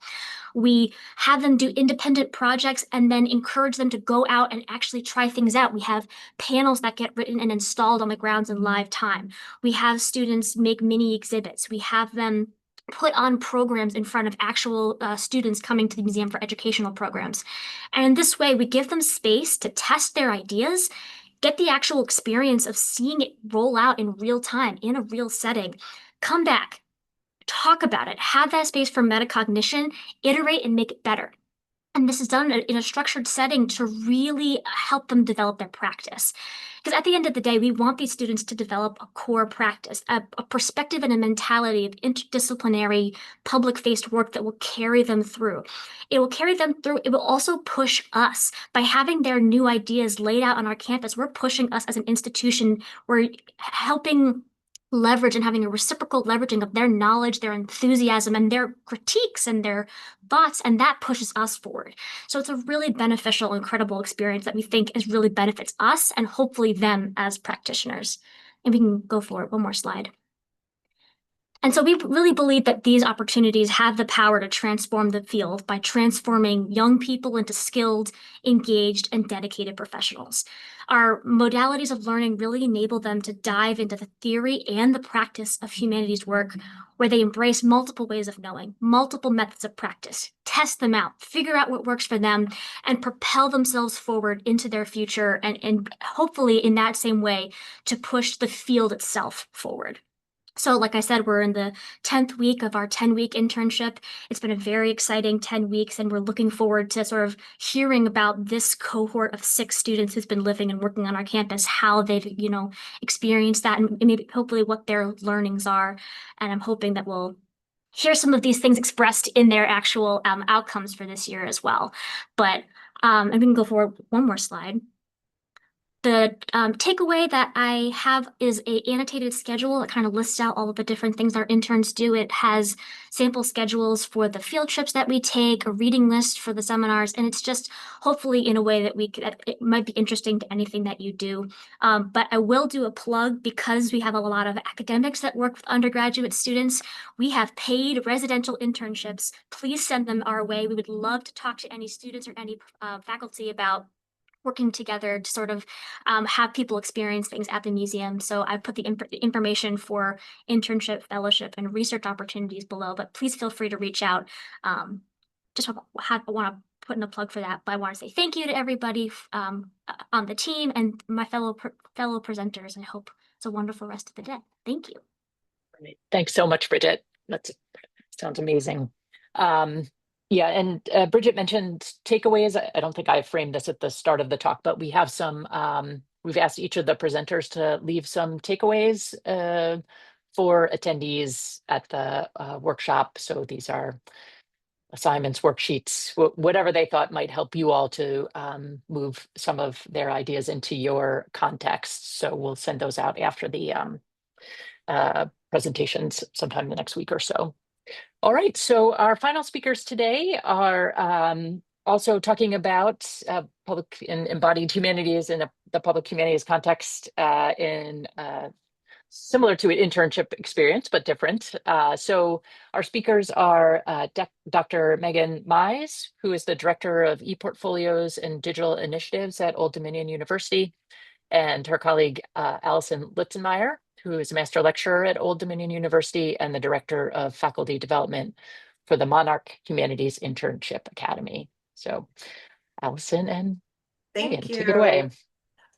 We have them do independent projects and then encourage them to go out and actually try things out. We have panels that get written and installed on the grounds in live time. We have students make mini exhibits. We have them put on programs in front of actual students coming to the museum for educational programs. And in this way, we give them space to test their ideas, get the actual experience of seeing it roll out in real time, in a real setting, come back, talk about it, have that space for metacognition, iterate and make it better. And this is done in a structured setting to really help them develop their practice. Because at the end of the day, we want these students to develop a core practice, a perspective and a mentality of interdisciplinary, public-faced work that will carry them through. It will carry them through. It will also push us. By having their new ideas laid out on our campus, we're pushing us as an institution. We're helping leverage and having a reciprocal leveraging of their knowledge, their enthusiasm, and their critiques and their thoughts, and that pushes us forward. So it's a really beneficial, incredible experience that we think is really benefits us and hopefully them as practitioners. And we can go forward, one more slide. And so we really believe that these opportunities have the power to transform the field by transforming young people into skilled, engaged, and dedicated professionals. Our modalities of learning really enable them to dive into the theory and the practice of humanities work, where they embrace multiple ways of knowing, multiple methods of practice, test them out, figure out what works for them, and propel themselves forward into their future, and hopefully in that same way to push the field itself forward. So like I said, we're in the 10th week of our 10-week internship. It's been a very exciting 10 weeks, and we're looking forward to sort of hearing about this cohort of 6 students who's been living and working on our campus, how they've, experienced that, and maybe hopefully what their learnings are. And I'm hoping that we'll hear some of these things expressed in their actual outcomes for this year as well. But and we can go forward one more slide. The takeaway that I have is an annotated schedule that kind of lists out all of the different things our interns do. It has sample schedules for the field trips that we take, a reading list for the seminars, and it's just hopefully in a way that it might be interesting to anything that you do. But I will do a plug because we have a lot of academics that work with undergraduate students. We have paid residential internships. Please send them our way. We would love to talk to any students or any faculty about working together to sort of have people experience things at the museum. So I put the information for internship, fellowship, and research opportunities below, but please feel free to reach out. Just want to put in a plug for that, but I want to say thank you to everybody on the team and my fellow presenters, and I hope it's a wonderful rest of the day. Thank you. Great. Thanks so much, Bridget. That sounds amazing. Yeah, and Bridget mentioned takeaways. I don't think I framed this at the start of the talk, but we have some, we've asked each of the presenters to leave some takeaways for attendees at the workshop. So these are assignments, worksheets, whatever they thought might help you all to move some of their ideas into your context. So we'll send those out after the presentations sometime in the next week or so. All right, so our final speakers today are also talking about public and embodied humanities in the public humanities context in similar to an internship experience, but different. So our speakers are Dr. Megan Mize, who is the Director of ePortfolios and Digital Initiatives at Old Dominion University, and her colleague Allison Litzenmeyer, who is a master lecturer at Old Dominion University and the Director of Faculty Development for the Monarch Humanities Internship Academy. So Allison and Megan, Thank take it away. you.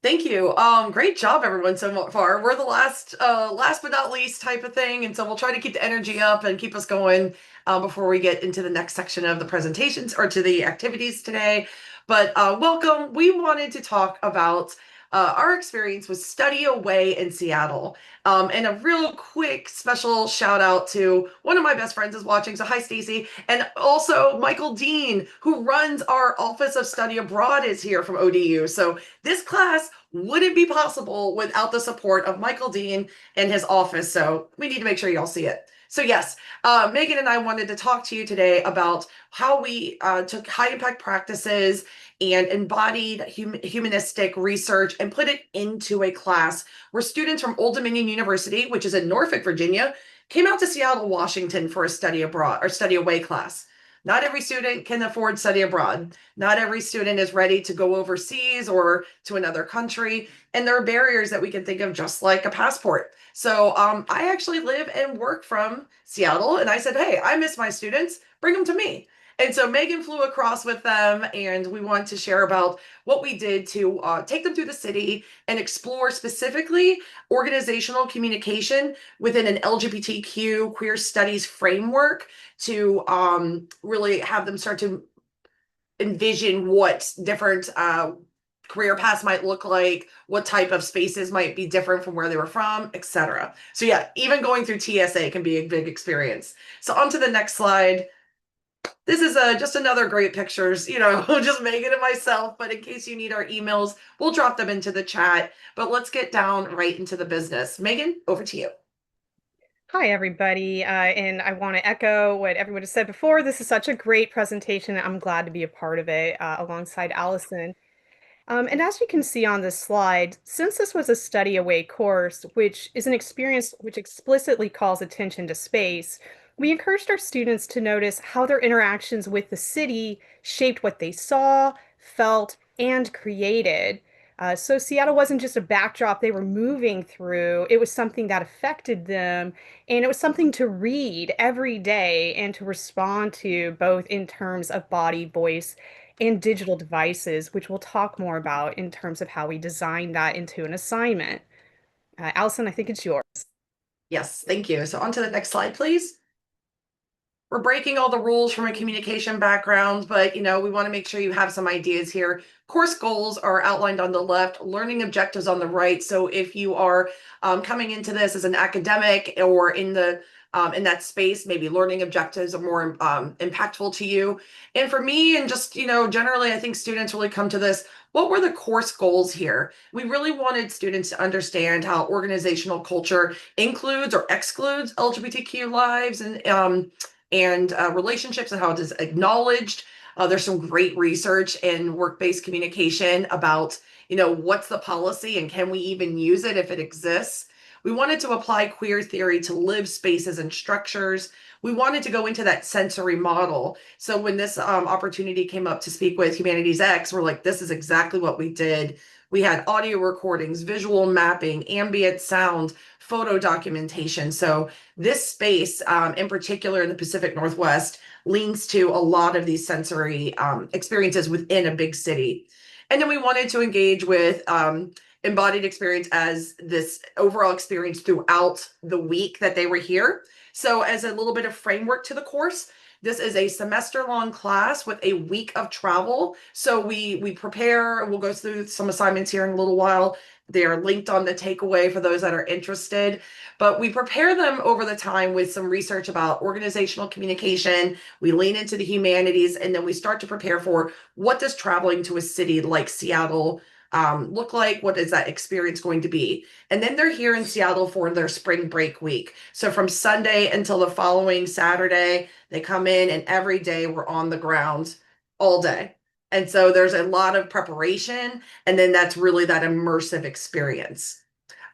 Thank you. Great job, everyone, so far. We're the last but not least type of thing, and so we'll try to keep the energy up and keep us going before we get into the next section of the presentations or to the activities today. But welcome. We wanted to talk about our experience with Study Away in Seattle. And a real quick special shout out to one of my best friends is watching. So hi, Stacy. And also Michael Dean, who runs our Office of Study Abroad, is here from ODU. So this class wouldn't be possible without the support of Michael Dean and his office. So we need to make sure y'all see it. So yes, Megan and I wanted to talk to you today about how we took high impact practices and embodied humanistic research and put it into a class where students from Old Dominion University, which is in Norfolk, Virginia, came out to Seattle, Washington for a study abroad or study away class. Not every student can afford study abroad. Not every student is ready to go overseas or to another country. And there are barriers that we can think of just like a passport. So I actually live and work from Seattle. And I said, hey, I miss my students. Bring them to me. And so Megan flew across with them, and we want to share about what we did to take them through the city and explore specifically organizational communication within an LGBTQ queer studies framework to really have them start to envision what different career paths might look like, what type of spaces might be different from where they were from, etc. So yeah, even going through TSA can be a big experience. So on to the next slide. This is just another great pictures, just Megan and myself, but in case you need our emails, we'll drop them into the chat, but let's get down right into the business. Megan, over to you. Hi, everybody, and I want to echo what everyone has said before. This is such a great presentation. I'm glad to be a part of it alongside Allison. And as you can see on this slide, since this was a study away course, which is an experience which explicitly calls attention to space, we encouraged our students to notice how their interactions with the city shaped what they saw, felt, and created. So Seattle wasn't just a backdrop they were moving through, it was something that affected them, and it was something to read every day and to respond to, both in terms of body, voice, and digital devices, which we'll talk more about in terms of how we design that into an assignment. Allison, I think it's yours. Yes, thank you. So on to the next slide, please. We're breaking all the rules from a communication background, but we want to make sure you have some ideas here. Course goals are outlined on the left, learning objectives on the right. So if you are coming into this as an academic or in that space, maybe learning objectives are more impactful to you. And for me, and just generally, I think students really come to this. What were the course goals here? We really wanted students to understand how organizational culture includes or excludes LGBTQ lives and relationships and how it is acknowledged. There's some great research in work-based communication about, what's the policy and can we even use it if it exists? We wanted to apply queer theory to lived spaces and structures. We wanted to go into that sensory model. So when this opportunity came up to speak with HumanitiesX, we're like, this is exactly what we did. We had audio recordings, visual mapping, ambient sound, photo documentation. So this space, in particular in the Pacific Northwest, leans to a lot of these sensory experiences within a big city. And then we wanted to engage with embodied experience as this overall experience throughout the week that they were here. So as a little bit of framework to the course, this is a semester-long class with a week of travel. So we prepare, we'll go through some assignments here in a little while. They are linked on the takeaway for those that are interested, but we prepare them over the time with some research about organizational communication. We lean into the humanities, and then we start to prepare for what does traveling to a city like Seattle look like? What is that experience going to be? And then they're here in Seattle for their spring break week. So from Sunday until the following Saturday, they come in, and every day we're on the ground all day. And so there's a lot of preparation, and then that's really that immersive experience.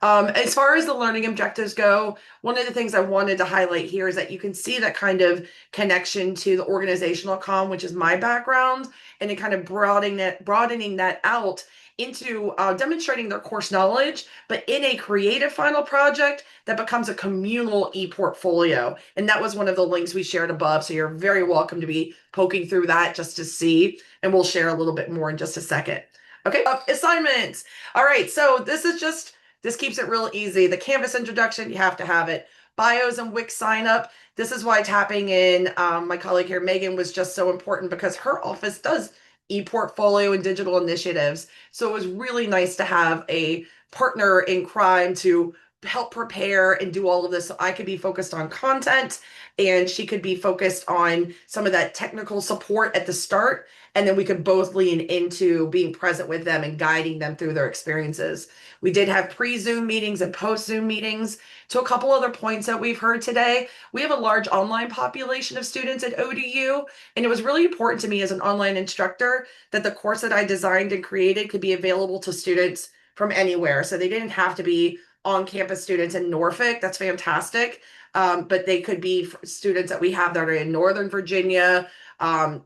As far as the learning objectives go, one of the things I wanted to highlight here is that you can see that kind of connection to the organizational comm, which is my background, and it kind of broadening that out into demonstrating their course knowledge, but in a creative final project that becomes a communal e-portfolio. And that was one of the links we shared above. So you're very welcome to be poking through that just to see, and we'll share a little bit more in just a second. Okay, assignments. All right, so this keeps it real easy. The Canvas introduction, you have to have it. Bios and Wix sign up. This is why tapping in my colleague here, Megan, was just so important because her office does e-portfolio and digital initiatives. So it was really nice to have a partner in crime to help prepare and do all of this so I could be focused on content and she could be focused on some of that technical support at the start. And then we could both lean into being present with them and guiding them through their experiences. We did have pre-Zoom meetings and post-Zoom meetings. To a couple other points that we've heard today, we have a large online population of students at ODU, and it was really important to me as an online instructor that the course that I designed and created could be available to students from anywhere. So they didn't have to be on-campus students in Norfolk. That's fantastic. But they could be students that we have that are in Northern Virginia,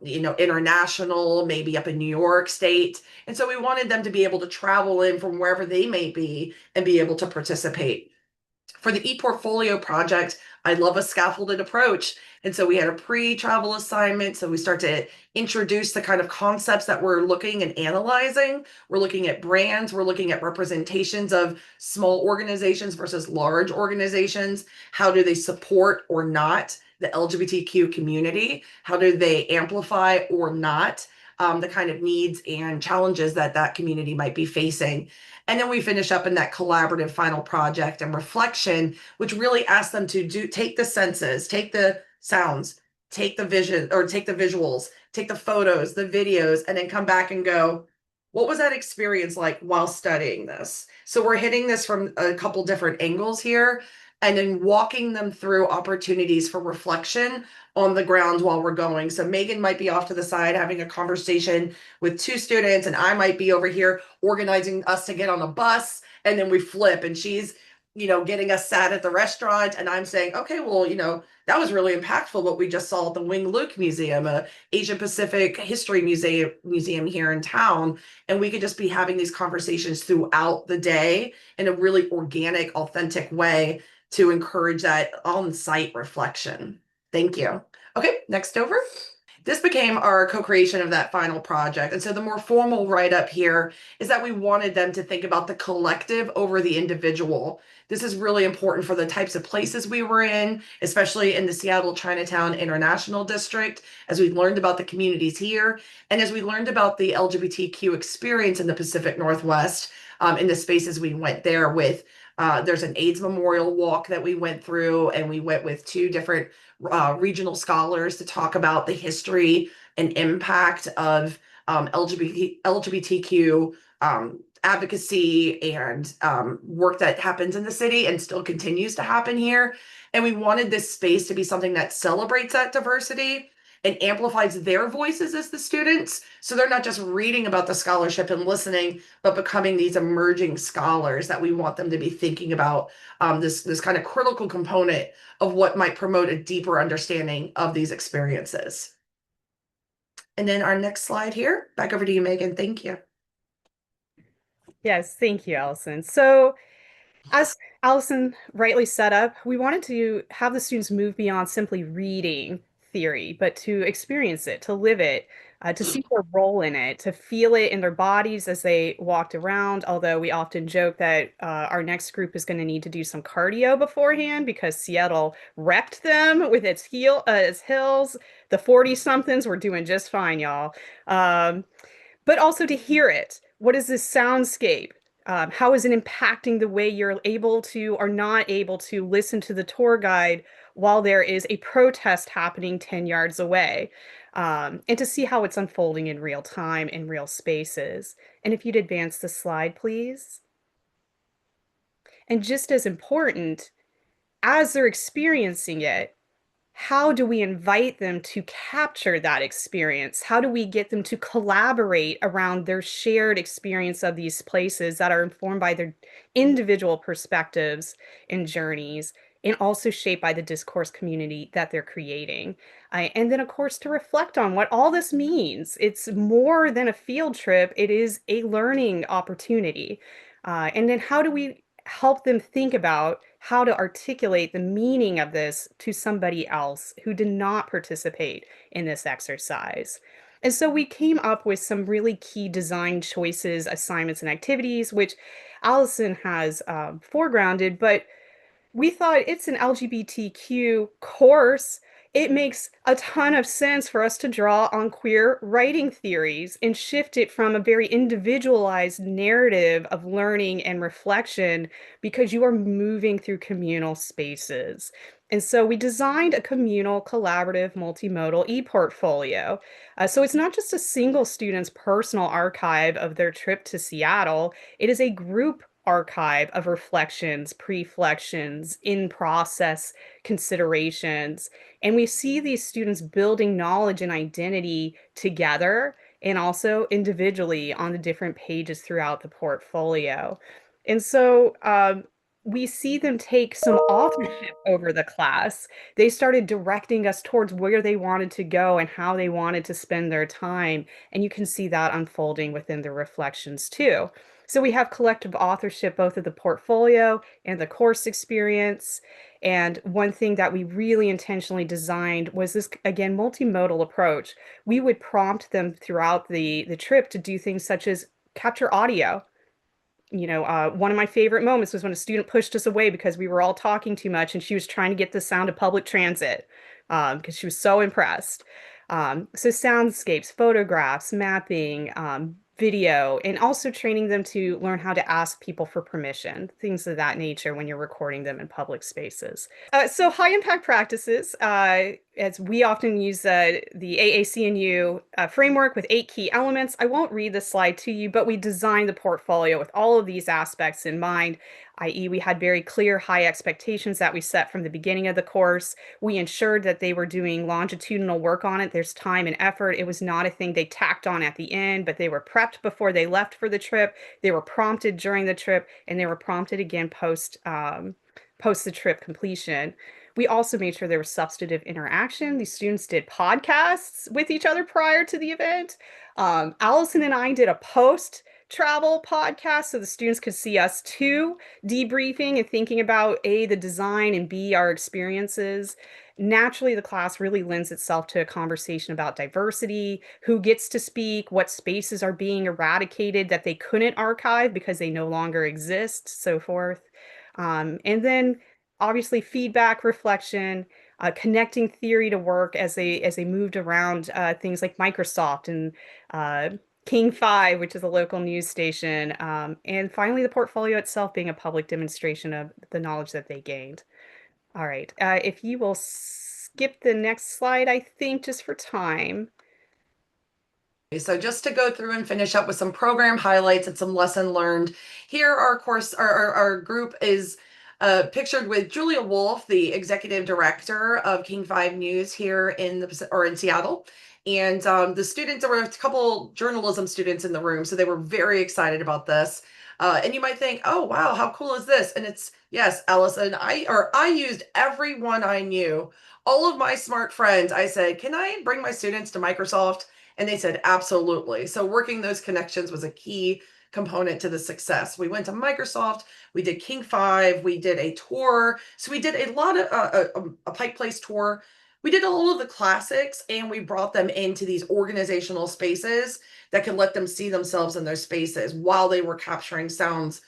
international, maybe up in New York State. And so we wanted them to be able to travel in from wherever they may be and be able to participate. For the ePortfolio project, I love a scaffolded approach. And so we had a pre-travel assignment. So we start to introduce the kind of concepts that we're looking and analyzing. We're looking at brands. We're looking at representations of small organizations versus large organizations. How do they support or not the LGBTQ community? How do they amplify or not the kind of needs and challenges that that community might be facing? And then we finish up in that collaborative final project and reflection, which really asks them to take the senses, take the sounds, take the vision or take the visuals, take the photos, the videos, and then come back and go, what was that experience like while studying this? So we're hitting this from a couple different angles here and then walking them through opportunities for reflection on the ground while we're going. So Megan might be off to the side having a conversation with two students, and I might be over here organizing us to get on a bus, and then we flip, and she's, getting us sat at the restaurant, and I'm saying, okay, well, that was really impactful what we just saw at the Wing Luke Museum, a Asia Pacific History museum here in town, and we could just be having these conversations throughout the day in a really organic, authentic way to encourage that on-site reflection. Thank you. Okay, next over. This became our co-creation of that final project. And so the more formal write-up here is that we wanted them to think about the collective over the individual. This is really important for the types of places we were in, especially in the Seattle Chinatown International District, as we learned about the communities here, and as we learned about the LGBTQ experience in the Pacific Northwest, in the spaces we went there with. There's an AIDS memorial walk that we went through, and we went with two different regional scholars to talk about the history and impact of LGBTQ advocacy and work that happens in the city and still continues to happen here. And we wanted this space to be something that celebrates that diversity and amplifies their voices as the students. So they're not just reading about the scholarship and listening, but becoming these emerging scholars that we want them to be thinking about this kind of critical component of what might promote a deeper understanding of these experiences. And then our next slide here, back over to you, Megan. Thank you. Yes, thank you, Allison. So as Allison rightly set up, we wanted to have the students move beyond simply reading theory, but to experience it, to live it, to see their role in it, to feel it in their bodies as they walked around. Although we often joke that our next group is going to need to do some cardio beforehand because Seattle wrecked them with its hills. The 40-somethings were doing just fine, y'all. But also to hear it. What is this soundscape? How is it impacting the way you're able to or not able to listen to the tour guide while there is a protest happening 10 yards away? And to see how it's unfolding in real time in real spaces. And if you'd advance the slide, please. And just as important, as they're experiencing it, how do we invite them to capture that experience? How do we get them to collaborate around their shared experience of these places that are informed by their individual perspectives and journeys, and also shaped by the discourse community that they're creating? And then, of course, to reflect on what all this means. It's more than a field trip. It is a learning opportunity. And then how do we help them think about how to articulate the meaning of this to somebody else who did not participate in this exercise? And so we came up with some really key design choices, assignments, and activities, which Allison has foregrounded, but we thought it's an LGBTQ course. It makes a ton of sense for us to draw on queer writing theories and shift it from a very individualized narrative of learning and reflection because you are moving through communal spaces. And so we designed a communal, collaborative, multimodal e-portfolio. So it's not just a single student's personal archive of their trip to Seattle, it is a group archive of reflections, preflections, in process considerations. And we see these students building knowledge and identity together and also individually on the different pages throughout the portfolio. And so we see them take some authorship over the class. They started directing us towards where they wanted to go and how they wanted to spend their time. And you can see that unfolding within the reflections too. So we have collective authorship both of the portfolio and the course experience. And one thing that we really intentionally designed was this, again, multimodal approach. We would prompt them throughout the trip to do things such as capture audio. One of my favorite moments was when a student pushed us away because we were all talking too much and she was trying to get the sound of public transit because she was so impressed. So soundscapes, photographs, mapping, video, and also training them to learn how to ask people for permission, things of that nature when you're recording them in public spaces. So high impact practices, as we often use the AAC&U framework with 8 key elements. I won't read this slide to you, but we designed the portfolio with all of these aspects in mind, i.e. we had very clear high expectations that we set from the beginning of the course. We ensured that they were doing longitudinal work on it. There's time and effort. It was not a thing they tacked on at the end, but they were prepped before they left for the trip. They were prompted during the trip, and they were prompted again post the trip completion. We also made sure there was substantive interaction. These students did podcasts with each other prior to the event. Allison and I did a post-travel podcast so the students could see us too, debriefing and thinking about A, the design, and B, our experiences. Naturally, the class really lends itself to a conversation about diversity, who gets to speak, what spaces are being eradicated that they couldn't archive because they no longer exist, so forth. And then obviously feedback, reflection, connecting theory to work as they moved around things like Microsoft and King 5, which is a local news station. And finally, the portfolio itself being a public demonstration of the knowledge that they gained. All right, if you will skip the next slide, I think, just for time. So just to go through and finish up with some program highlights and some lesson learned. Here, our group is pictured with Julia Wolf, the executive director of King 5 News here in Seattle. And the students, there were a couple journalism students in the room, so they were very excited about this. And you might think, oh, wow, how cool is this? And it's, yes, Allison, I used everyone I knew. All of my smart friends, I said, can I bring my students to Microsoft? And they said, absolutely. So working those connections was a key component to the success. We went to Microsoft, we did King 5, we did a tour. So we did a lot of a Pike Place tour. We did all of the classics and we brought them into these organizational spaces that could let them see themselves in those spaces while they were capturing sounds,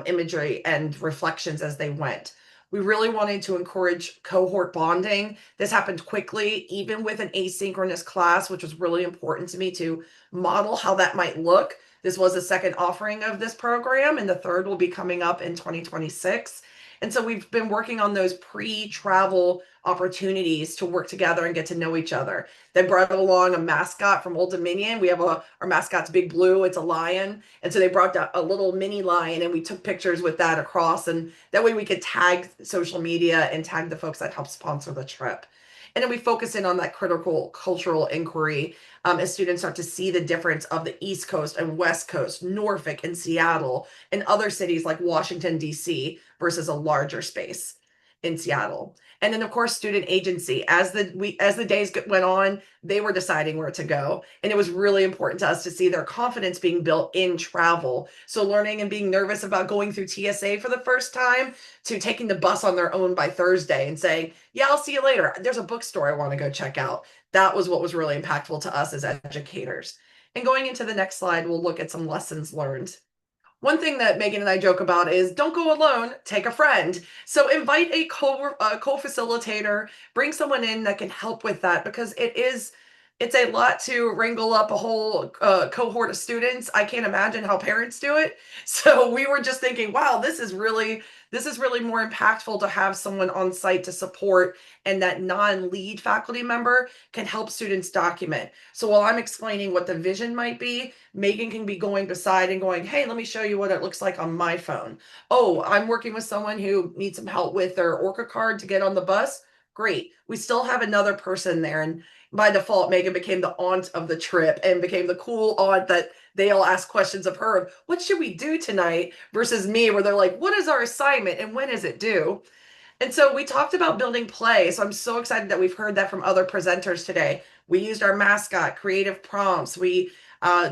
imagery, and reflections as they went. We really wanted to encourage cohort bonding. This happened quickly, even with an asynchronous class, which was really important to me to model how that might look. This was the second offering of this program, and the third will be coming up in 2026. And so we've been working on those pre-travel opportunities to work together and get to know each other. They brought along a mascot from Old Dominion. We have our mascot's Big Blue. It's a lion. And so they brought a little mini lion and we took pictures with that across. And that way we could tag social media and tag the folks that helped sponsor the trip. And then we focus in on that critical cultural inquiry as students start to see the difference of the East Coast and West Coast, Norfolk and Seattle, and other cities like Washington, D.C. versus a larger space in Seattle. And then, of course, student agency. As the days went on, they were deciding where to go. And it was really important to us to see their confidence being built in travel. So learning and being nervous about going through TSA for the first time to taking the bus on their own by Thursday and saying, yeah, I'll see you later. There's a bookstore I want to go check out. That was what was really impactful to us as educators. And going into the next slide, we'll look at some lessons learned. One thing that Megan and I joke about is don't go alone, take a friend. So invite a co-facilitator, bring someone in that can help with that, because it's a lot to wrangle up a whole cohort of students. I can't imagine how parents do it. So we were just thinking, wow, this is really more impactful to have someone on site to support, and that non-lead faculty member can help students document. So while I'm explaining what the vision might be, Megan can be going beside and going, hey, let me show you what it looks like on my phone. Oh, I'm working with someone who needs some help with their Orca card to get on the bus. Great. We still have another person there. And by default, Megan became the aunt of the trip and became the cool aunt that they all ask questions of her of what should we do tonight, versus me where they're like, what is our assignment and when is it due? And so we talked about building play. So I'm so excited that we've heard that from other presenters today. We used our mascot, creative prompts. We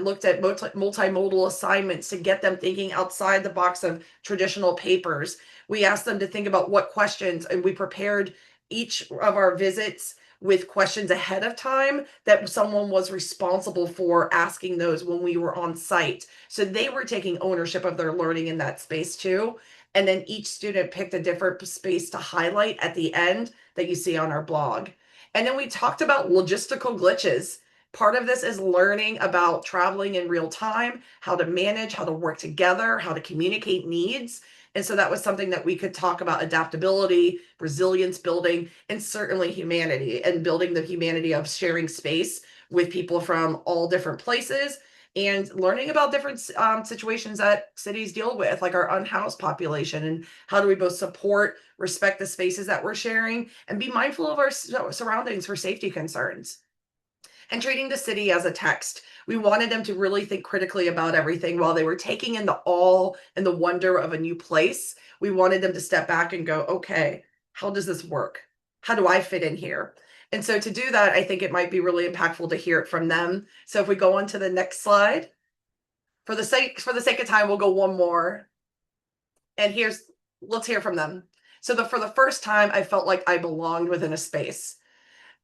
looked at multimodal assignments to get them thinking outside the box of traditional papers. We asked them to think about what questions, and we prepared each of our visits with questions ahead of time that someone was responsible for asking those when we were on site. So they were taking ownership of their learning in that space too. And then each student picked a different space to highlight at the end that you see on our blog. And then we talked about logistical glitches. Part of this is learning about traveling in real time, how to manage, how to work together, how to communicate needs. And so that was something that we could talk about: adaptability, resilience building, and certainly humanity, and building the humanity of sharing space with people from all different places, and learning about different situations that cities deal with, like our unhoused population, and how do we both support, respect the spaces that we're sharing, and be mindful of our surroundings for safety concerns. And treating the city as a text. We wanted them to really think critically about everything while they were taking in the awe and the wonder of a new place. We wanted them to step back and go, okay, how does this work? How do I fit in here? And so to do that, I think it might be really impactful to hear it from them. So if we go on to the next slide, for the sake of time, we'll go one more. And let's hear from them. So for the first time, I felt like I belonged within a space.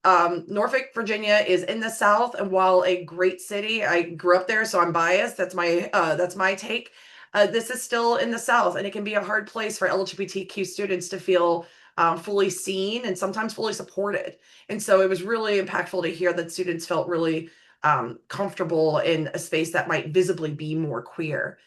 Norfolk, Virginia is in the South, and while a great city, I grew up there, so I'm biased. That's my take. This is still in the South, and it can be a hard place for LGBTQ students to feel fully seen and sometimes fully supported. And so it was really impactful to hear that students felt really comfortable in a space that might visibly be more queer.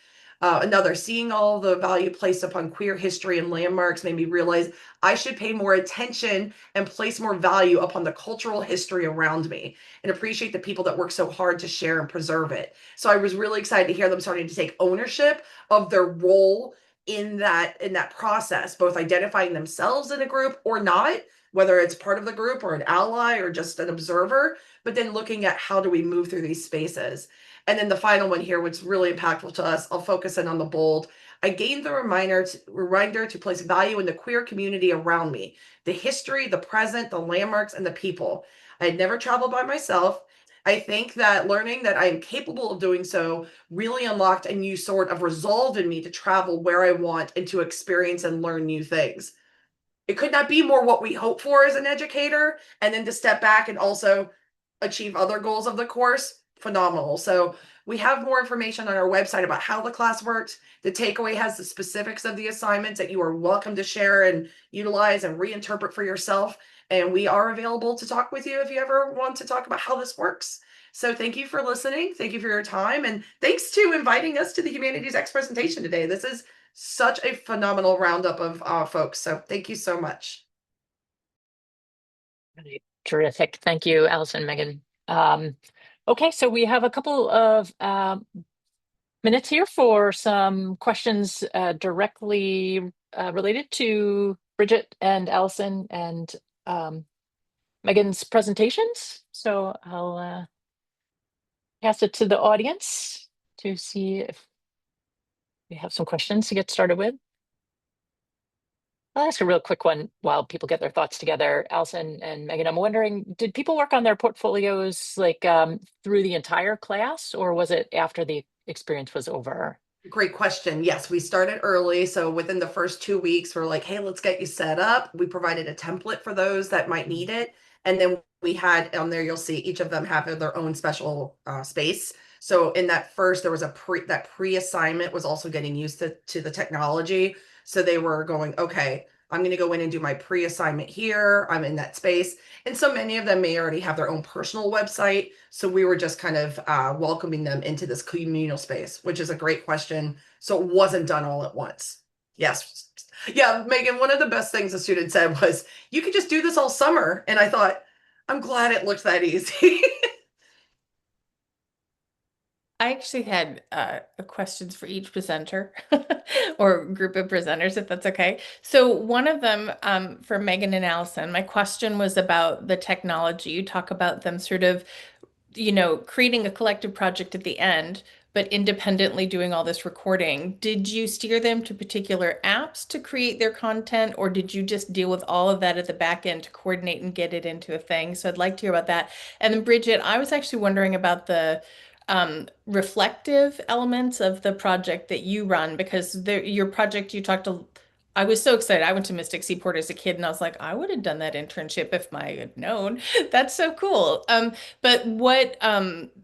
Seeing all the value placed upon queer history and landmarks made me realize I should pay more attention and place more value upon the cultural history around me, and appreciate the people that work so hard to share and preserve it. So I was really excited to hear them starting to take ownership of their role in that process, both identifying themselves in a group or not, whether it's part of the group or an ally or just an observer, but then looking at how do we move through these spaces. And then the final one here, which is really impactful to us, I'll focus in on the bold. I gained the reminder to place value in the queer community around me, the history, the present, the landmarks, and the people. I had never traveled by myself. I think that learning that I am capable of doing so really unlocked a new sort of resolve in me to travel where I want and to experience and learn new things. It could not be more what we hope for as an educator, and then to step back and also achieve other goals of the course. Phenomenal. So we have more information on our website about how the class works. The takeaway has the specifics of the assignments that you are welcome to share and utilize and reinterpret for yourself. And we are available to talk with you if you ever want to talk about how this works. So thank you for listening. Thank you for your time. And thanks to inviting us to the HumanitiesX presentation today. This is such a phenomenal roundup of folks. So thank you so much. Terrific. Thank you, Allison, Megan. Okay, so we have a couple of minutes here for some questions directly related to Bridget and Allison and Megan's presentations. So I'll pass it to the audience to see if we have some questions to get started with. I'll ask a real quick one while people get their thoughts together. Allison and Megan, I'm wondering, did people work on their portfolios like through the entire class, or was it after the experience was over? Great question. Yes, we started early. So within the first 2 weeks, we're like, hey, let's get you set up. We provided a template for those that might need it. And then we had on there, you'll see each of them have their own special space. So in that first, there was that pre-assignment was also getting used to the technology. So they were going, okay, I'm going to go in and do my pre-assignment here. I'm in that space. And so many of them may already have their own personal website. So we were just kind of welcoming them into this communal space, which is a great question. So it wasn't done all at once. Yes. Yeah, Megan, one of the best things a student said was, you could just do this all summer. And I thought, I'm glad it looked that easy. I actually had questions for each presenter or group of presenters, if that's okay. So one of them for Megan and Allison, my question was about the technology. You talk about them sort of, creating a collective project at the end, but independently doing all this recording. Did you steer them to particular apps to create their content, or did you just deal with all of that at the back end to coordinate and get it into a thing? So I'd like to hear about that. And then Bridget, I was actually wondering about the reflective elements of the project that you run, because your project, I was so excited. I went to Mystic Seaport as a kid and I was like, I would have done that internship if I had known. That's so cool. But what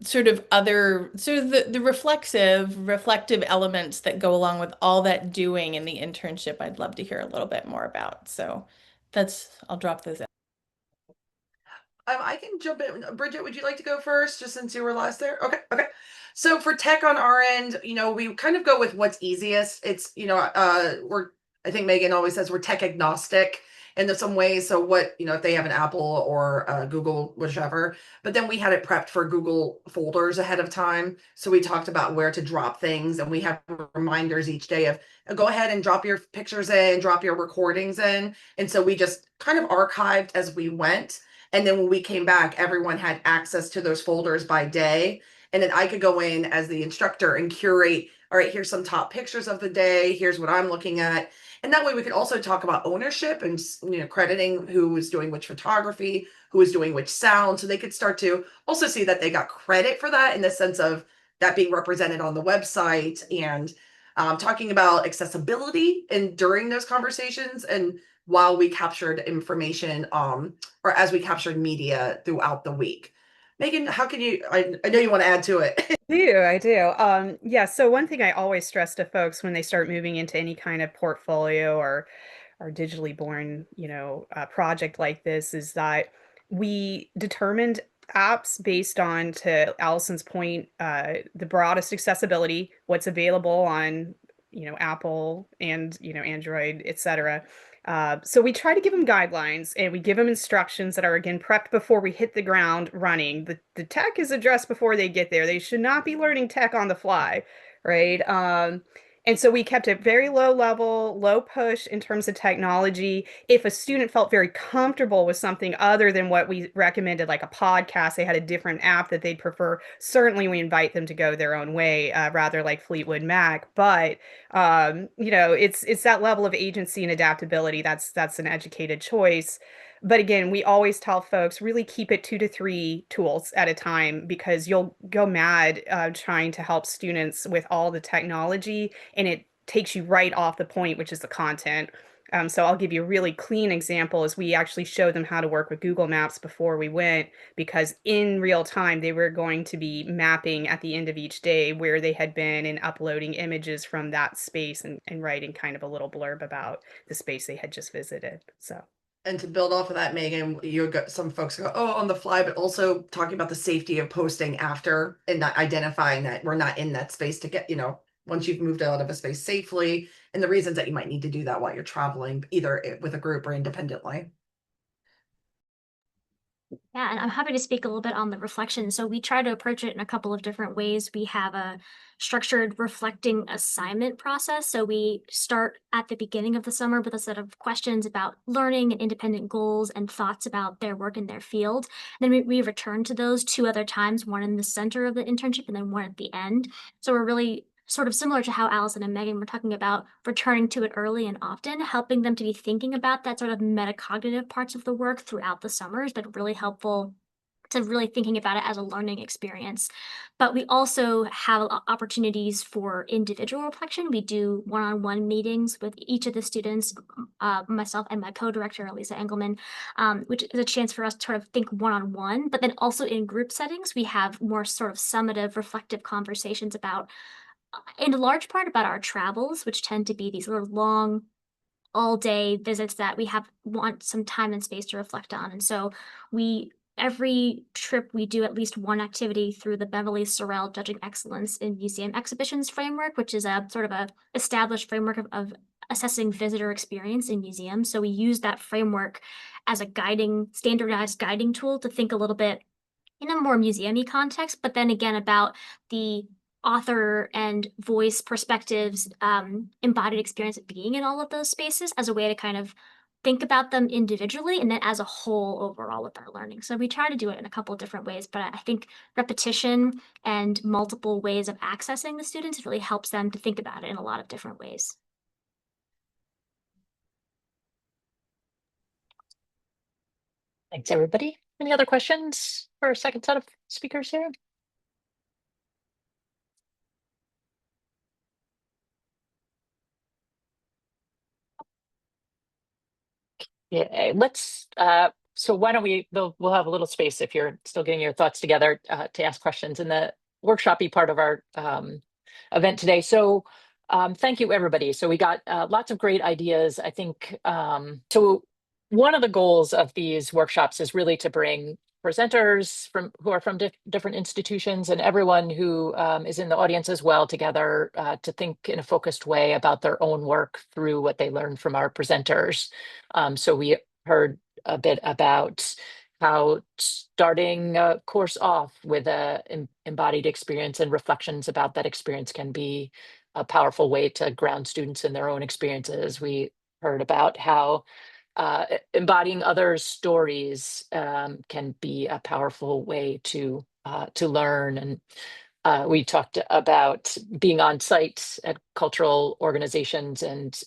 sort of the reflective elements that go along with all that doing in the internship, I'd love to hear a little bit more about. So I'll drop those out. I can jump in. Bridget, would you like to go first, just since you were last there? Okay. So for tech on our end, we kind of go with what's easiest. It's, I think Megan always says we're tech agnostic in some ways. So what, if they have an Apple or Google, whichever, but then we had it prepped for Google folders ahead of time. So we talked about where to drop things, and we have reminders each day of go ahead and drop your pictures in, drop your recordings in. And so we just kind of archived as we went. And then when we came back, everyone had access to those folders by day. And then I could go in as the instructor and curate, all right, here's some top pictures of the day. Here's what I'm looking at. And that way we could also talk about ownership and, crediting who was doing which photography, who was doing which sound. So they could start to also see that they got credit for that, in the sense of that being represented on the website, and talking about accessibility and during those conversations, and while we captured information, or as we captured media throughout the week. Megan, how can you, I know you want to add to it. I do. Yeah, so one thing I always stress to folks when they start moving into any kind of portfolio or digitally born, project like this, is that we determined apps based on, to Allison's point, the broadest accessibility, what's available on, Apple and, Android, etc. So we try to give them guidelines, and we give them instructions that are, again, prepped before we hit the ground running. The tech is addressed before they get there. They should not be learning tech on the fly, right? And so we kept it very low level, low push in terms of technology. If a student felt very comfortable with something other than what we recommended, like a podcast, they had a different app that they'd prefer, certainly we invite them to go their own way, rather like Fleetwood Mac. But it's that level of agency and adaptability. That's an educated choice. But again, we always tell folks, really keep it 2 to 3 tools at a time, because you'll go mad trying to help students with all the technology, and it takes you right off the point, which is the content. So I'll give you a really clean example. Is we actually showed them how to work with Google Maps before we went, because in real time, they were going to be mapping at the end of each day where they had been, and uploading images from that space, and writing kind of a little blurb about the space they had just visited. So. And to build off of that, Megan, some folks go, oh, on the fly, but also talking about the safety of posting after, and not identifying that we're not in that space to get, once you've moved out of a space safely, and the reasons that you might need to do that while you're traveling, either with a group or independently. Yeah, and I'm happy to speak a little bit on the reflection. So we try to approach it in a couple of different ways. We have a structured reflecting assignment process. So we start at the beginning of the summer with a set of questions about learning and independent goals and thoughts about their work in their field. And then we return to those 2 other times, one in the center of the internship and then one at the end. So we're really sort of similar to how Allison and Megan were talking about returning to it early and often, helping them to be thinking about that sort of metacognitive parts of the work throughout the summer has been really helpful to really thinking about it as a learning experience. But we also have opportunities for individual reflection. We do one-on-one meetings with each of the students, myself and my co-director, Lisa Engelman, which is a chance for us to sort of think one-on-one, but then also in group settings, we have more sort of summative, reflective conversations about, in large part, about our travels, which tend to be these sort of long, all-day visits that we want some time and space to reflect on. And so every trip we do at least one activity through the Beverly Sorrell Judging Excellence in Museum Exhibitions framework, which is a sort of a established framework of assessing visitor experience in museums. So we use that framework as a standardized guiding tool to think a little bit in a more museum-y context, but then again about the author and voice perspectives, embodied experience of being in all of those spaces as a way to kind of think about them individually and then as a whole overall with our learning. So we try to do it in a couple of different ways, but I think repetition and multiple ways of accessing the students really helps them to think about it in a lot of different ways. Thanks, everybody. Any other questions for our second set of speakers here? Yeah, so why don't we'll have a little space if you're still getting your thoughts together to ask questions in the workshop-y part of our event today. So thank you, everybody. So we got lots of great ideas. I think, so one of the goals of these workshops is really to bring presenters who are from different institutions and everyone who is in the audience as well together to think in a focused way about their own work through what they learned from our presenters. So we heard a bit about how starting a course off with an embodied experience and reflections about that experience can be a powerful way to ground students in their own experiences. We heard about how embodying others' stories can be a powerful way to learn. And we talked about being on site at cultural organizations and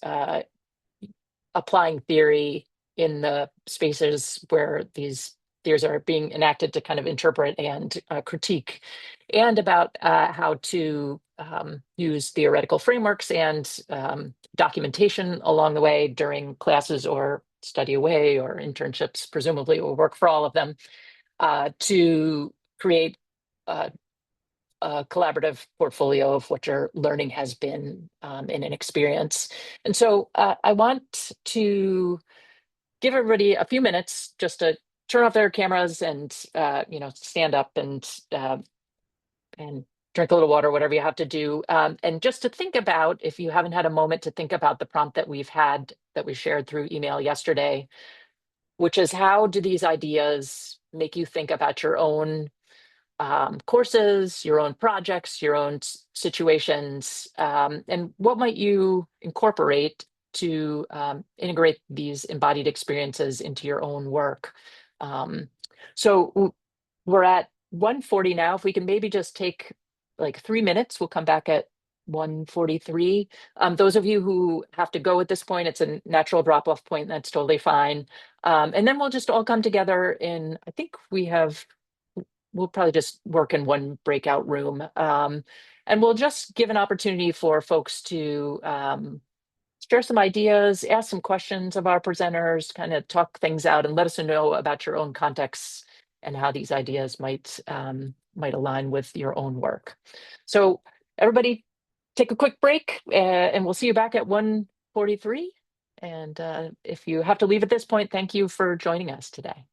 applying theory in the spaces where these theories are being enacted to kind of interpret and critique, and about how to use theoretical frameworks and documentation along the way during classes or study away or internships, presumably will work for all of them, to create a collaborative portfolio of what your learning has been in an experience. And so I want to give everybody a few minutes just to turn off their cameras and stand up and drink a little water, whatever you have to do, and just to think about, if you haven't had a moment to think about the prompt that we shared through email yesterday, which is, how do these ideas make you think about your own courses, your own projects, your own situations, and what might you incorporate to integrate these embodied experiences into your own work? So we're at 1:40 now. If we can maybe just take like 3 minutes, we'll come back at 1:43. Those of you who have to go at this point, it's a natural drop-off point. That's totally fine. And then we'll just all come together I think we'll probably just work in one breakout room. And we'll just give an opportunity for folks to share some ideas, ask some questions of our presenters, kind of talk things out and let us know about your own contexts and how these ideas might align with your own work. So everybody take a quick break and we'll see you back at 1:43. And if you have to leave at this point, thank you for joining us today.